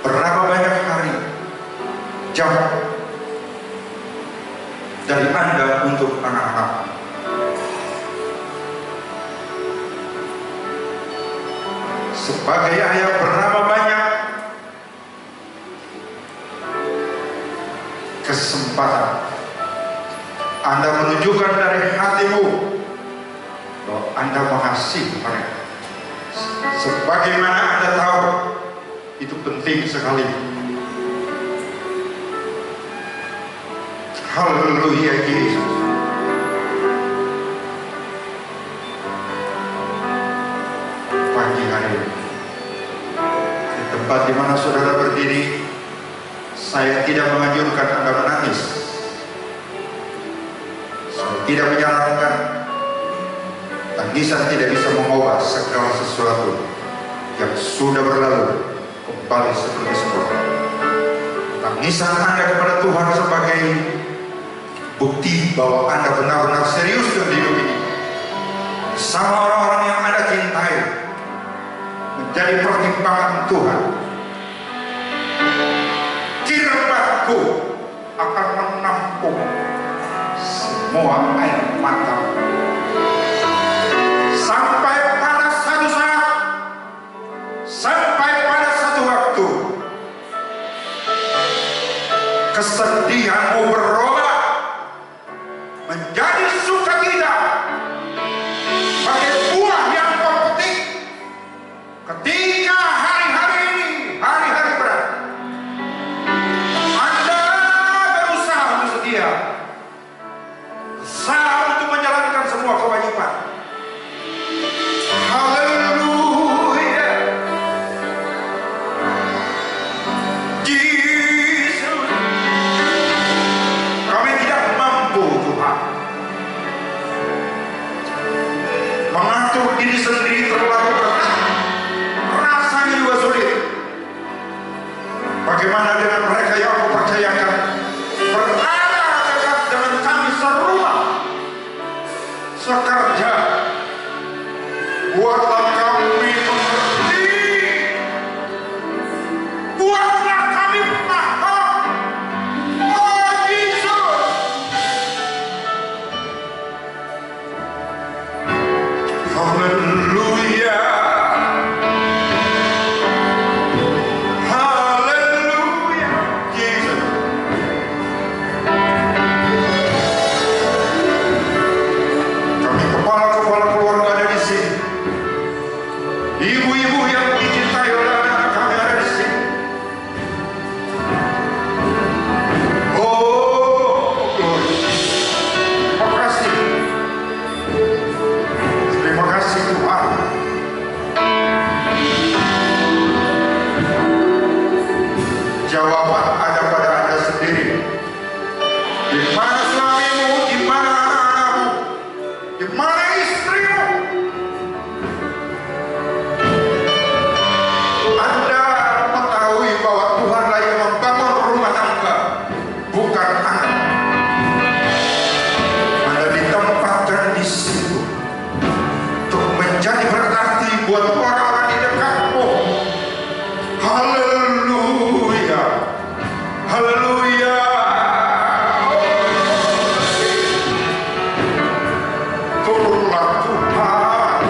berapa banyak hari, jam dari Anda untuk anak-anak. Sebagai ayah, berapa banyak kesempatan Anda menunjukkan dari hatimu bahwa Anda mengasihi mereka. Sebagaimana Anda tahu itu penting sekali. Haleluya Yesus. Pagi hari ini, di tempat di mana saudara berdiri, saya tidak menganjurkan Anda menangis. Saya tidak menyarankan. Tangisan tidak bisa mengubah segala sesuatu yang sudah berlalu kembali seperti semula. Tangisan Anda kepada Tuhan sebagai bukti bahwa Anda benar-benar serius dalam hidup ini, sama orang-orang yang Anda cintai, menjadi pertimbangan Tuhan. Kirbatku akan menampung semua semua air mata. Sampai pada satu saat, sampai pada satu waktu, kesedihanmu berubah menjadi sukacita. Pakai buah yang kau petik ketika hari-hari ini, hari-hari berat, Anda berusaha untuk setia, berusaha untuk menjalankan semua kewajiban. Haleluya, Yesus. Kami tidak mampu, Tuhan, mengatur diri sendiri terlalu berat, rasanya juga sulit. Bagaimana dengan mereka yang aku percayakan berada dekat dengan kami serumah, sekerja? Buatlah kami mengerti, buatlah kami paham. Oh Yesus, haleluya, haleluya, Yesus. Kami kepala-kepala keluarga ada di sini, ibu-ibu yang dicintai oleh anak-anak kami ada di sini. Oh, glory. Terima kasih. Terima kasih Tuhan. Jawaban ada pada Anda sendiri. Di mana suamimu, di mana anak-anakmu, di mana istrimu. Anda mengetahui bahwa Tuhanlah yang membangun rumah tangga, bukan anak. Anda ditempatkan di situ untuk menjadi berarti buat orang-orang di dekatmu. Haleluya, haleluya. Turunlah Tuhan,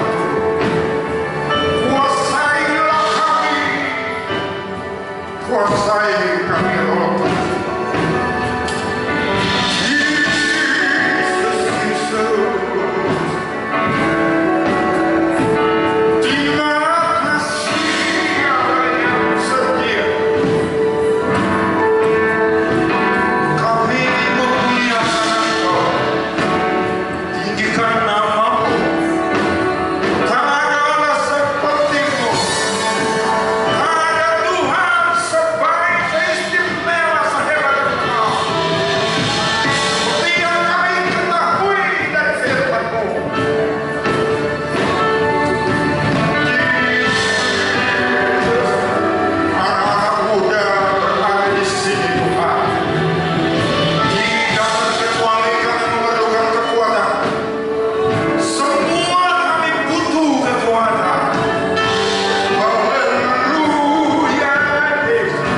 kuasailah kami, kuasai kami ya Allah. Yesus, Yesus. Terima kasih Allah yang setia. Kami memuliakan Engkau, tinggikan namamu. Tak ada Allah seperti-Mu, tak ada Tuhan sebaik, seistimewa, sehebat Engkau. Seperti yang kami ketahui dari firman-Mu. Anak-anak muda berada di sini Tuhan, tidak terkecuali kami memerlukan kekuatan. Semua kami butuh kekuatan. Haleluya, Yesus.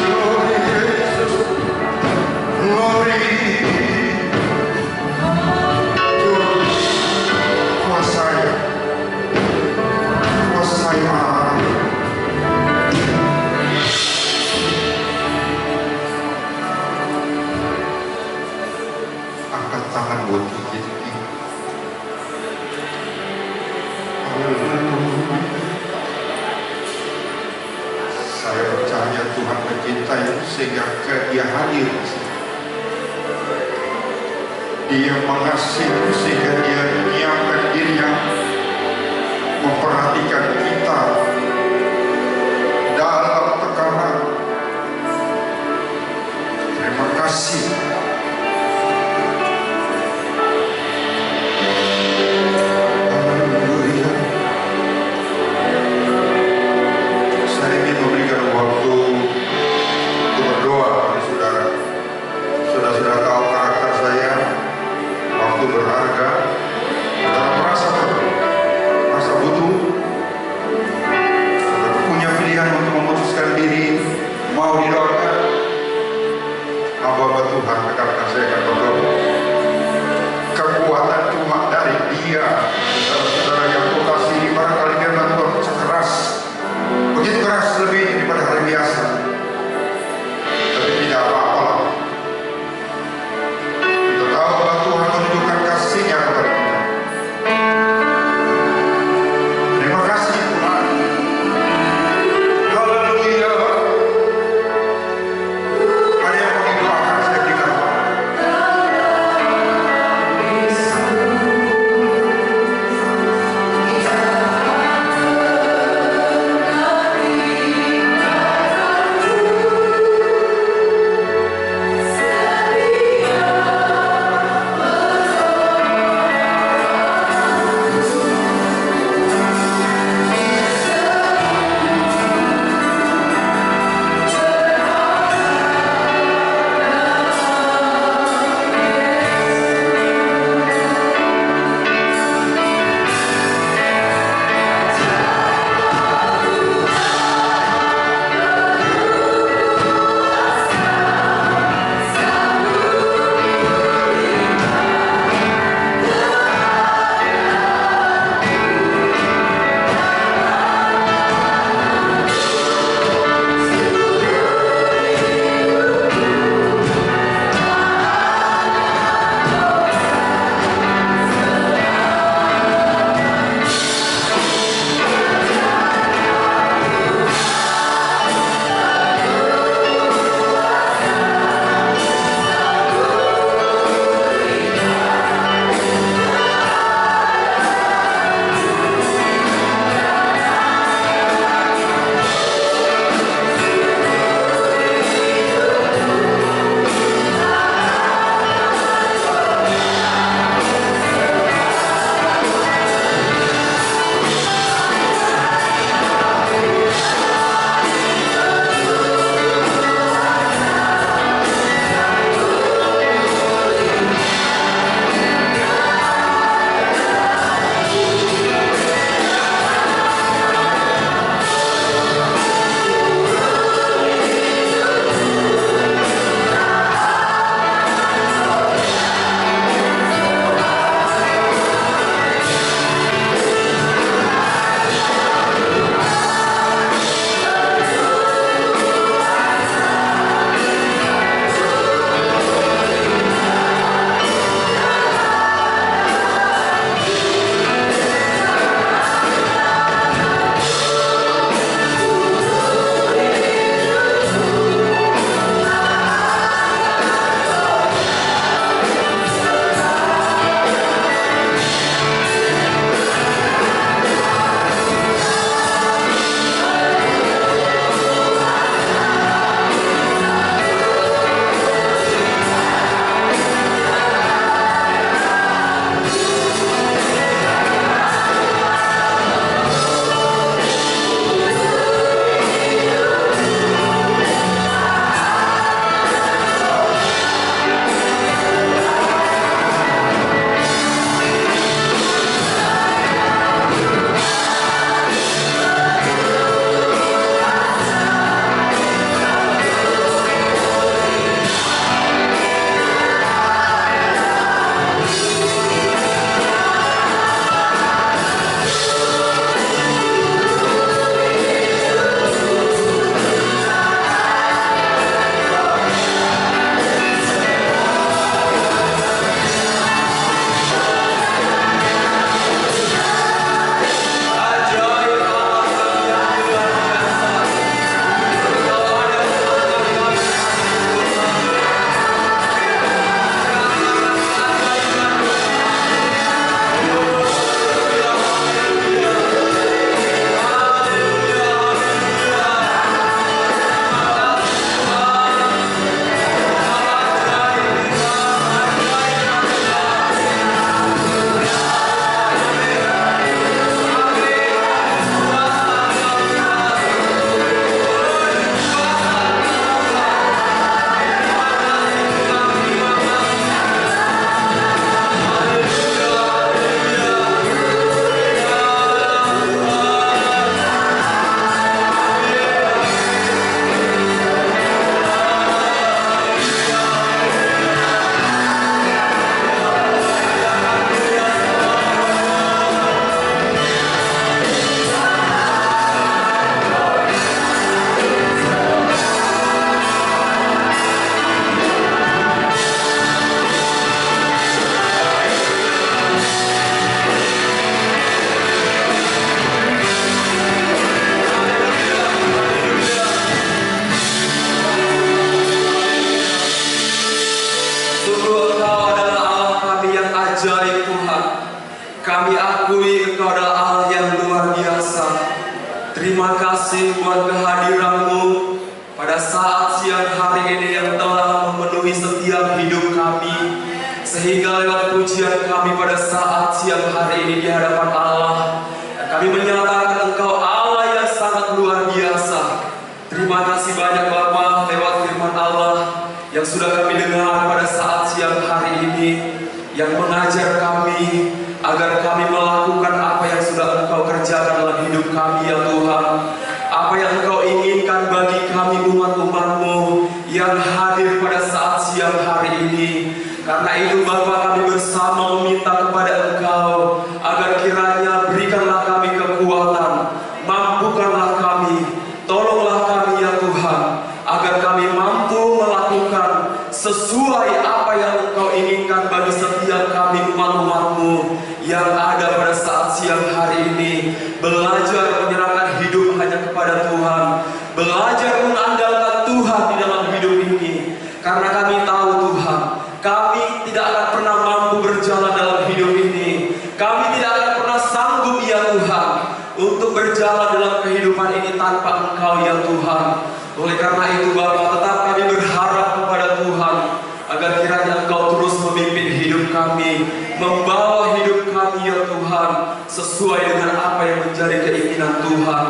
Glory, Yesus. Glory. Tuhan, kuasai, kuasai Allah. Angkat tangan buat tinggi-tinggi. Haleluya. Saya percaya Tuhan mencintai sehingga Dia hadir di sini. Dia mengasihi sehingga Dia menyiapkan dirinya memperhatikan kita dalam tekanan. Terima kasih. Haleluya. Saya ingin memberikan waktu untuk berdoa bagi saudara. Saudara tahu karakter saya, waktu berharga. Saudara merasa butuh, saudara punya pilihan untuk memutuskan diri mau didoakan. Tuhan, rekan-rekan saya akan berdoa. Kekuatan cuma dari Dia. Saudara yang ku kasihi, barangkali firman Tuhan keras, begitu keras, lebih daripada hari biasa. Tapi tidak apa-apa. Kita tahu bahwa Tuhan menunjukkan kasih-Nya kepada kita. Terima kasih Tuhan. Haleluya. Ada yang mau didoakan, saya berikan waktu. kasih buat kehadiran-Mu pada saat siang hari ini yang telah memenuhi setiap hidup kami. Sehingga lewat pujian kami pada saat siang hari ini di hadapan Allah, kami menyatakan Engkau Allah yang sangat luar biasa. Terima kasih banyak Bapa lewat firman Allah yang sudah kami dengar pada saat siang hari ini, yang mengajar kami agar kami melakukan apa yang sudah Engkau kerjakan dalam hidup kami ya Tuhan. Apa yang Engkau inginkan bagi kami umat-umat-Mu yang hadir pada saat siang hari ini. Karena itu Bapa, kami bersama meminta kepada Engkau agar kiranya berikanlah kami kekuatan, mampukanlah kami, tolonglah kami ya Tuhan, agar kami mampu melakukan sesuai apa yang Engkau inginkan bagi setiap kami umat-umat-Mu yang ada pada saat siang hari ini. Belajar menyerahkan hidup hanya kepada Tuhan, belajar mengandalkan Tuhan di dalam hidup ini. Karena kami tahu Tuhan, kami tidak akan pernah mampu berjalan dalam hidup ini. Kami tidak akan pernah sanggup ya Tuhan untuk berjalan dalam kehidupan ini tanpa Engkau ya Tuhan. Oleh karena itu Bapa, tetap kami berharap kepada Tuhan agar kiranya Engkau terus memimpin hidup kami, membawa hidup kami ya Tuhan sesuai dengan apa yang menjadi keinginan Tuhan.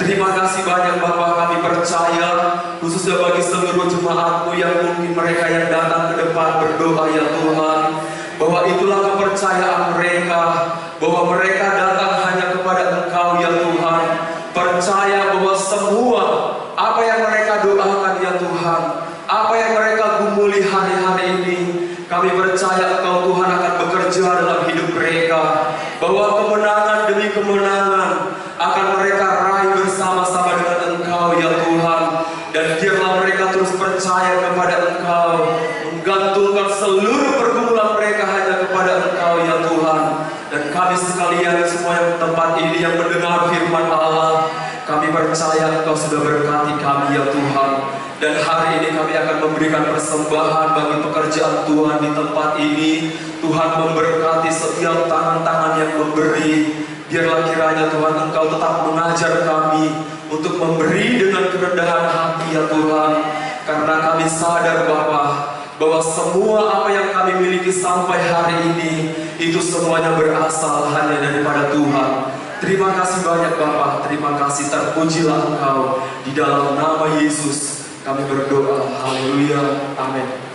Terima kasih banyak Bapa, kami percaya khususnya bagi seluruh jemaat-Mu yang mungkin mereka yang datang ke depan berdoa ya Tuhan, bahwa itulah kepercayaan mereka, bahwa mereka datang hanya kepada Engkau ya Tuhan, percaya bahwa semua apa yang mereka doakan ya Tuhan, apa yang mereka gumuli hari-hari ini, kami percaya Engkau Tuhan akan bekerja dalam hidup mereka, bahwa kemenangan demi kemenangan akan mereka raih bersama-sama dengan Engkau ya Tuhan. Dan biarlah mereka terus percaya kepada Engkau, menggantungkan seluruh pergumulan mereka hanya kepada Engkau ya Tuhan. Dan kami sekalian semua yang tempat ini yang mendengar firman Allah, kami percaya Engkau sudah berkati kami ya Tuhan. Dan hari ini kami akan memberikan persembahan bagi pekerjaan Tuhan di tempat ini. Tuhan memberkati setiap tangan-tangan yang memberi. Biarlah kiranya Tuhan Engkau tetap mengajar kami untuk memberi dengan kerendahan hati ya Tuhan. Karena kami sadar Bapa, bahwa semua apa yang kami miliki sampai hari ini, itu semuanya berasal hanya daripada Tuhan. Terima kasih banyak Bapa, terima kasih, terpujilah Engkau. Di dalam nama Yesus kami berdoa, haleluya, amin.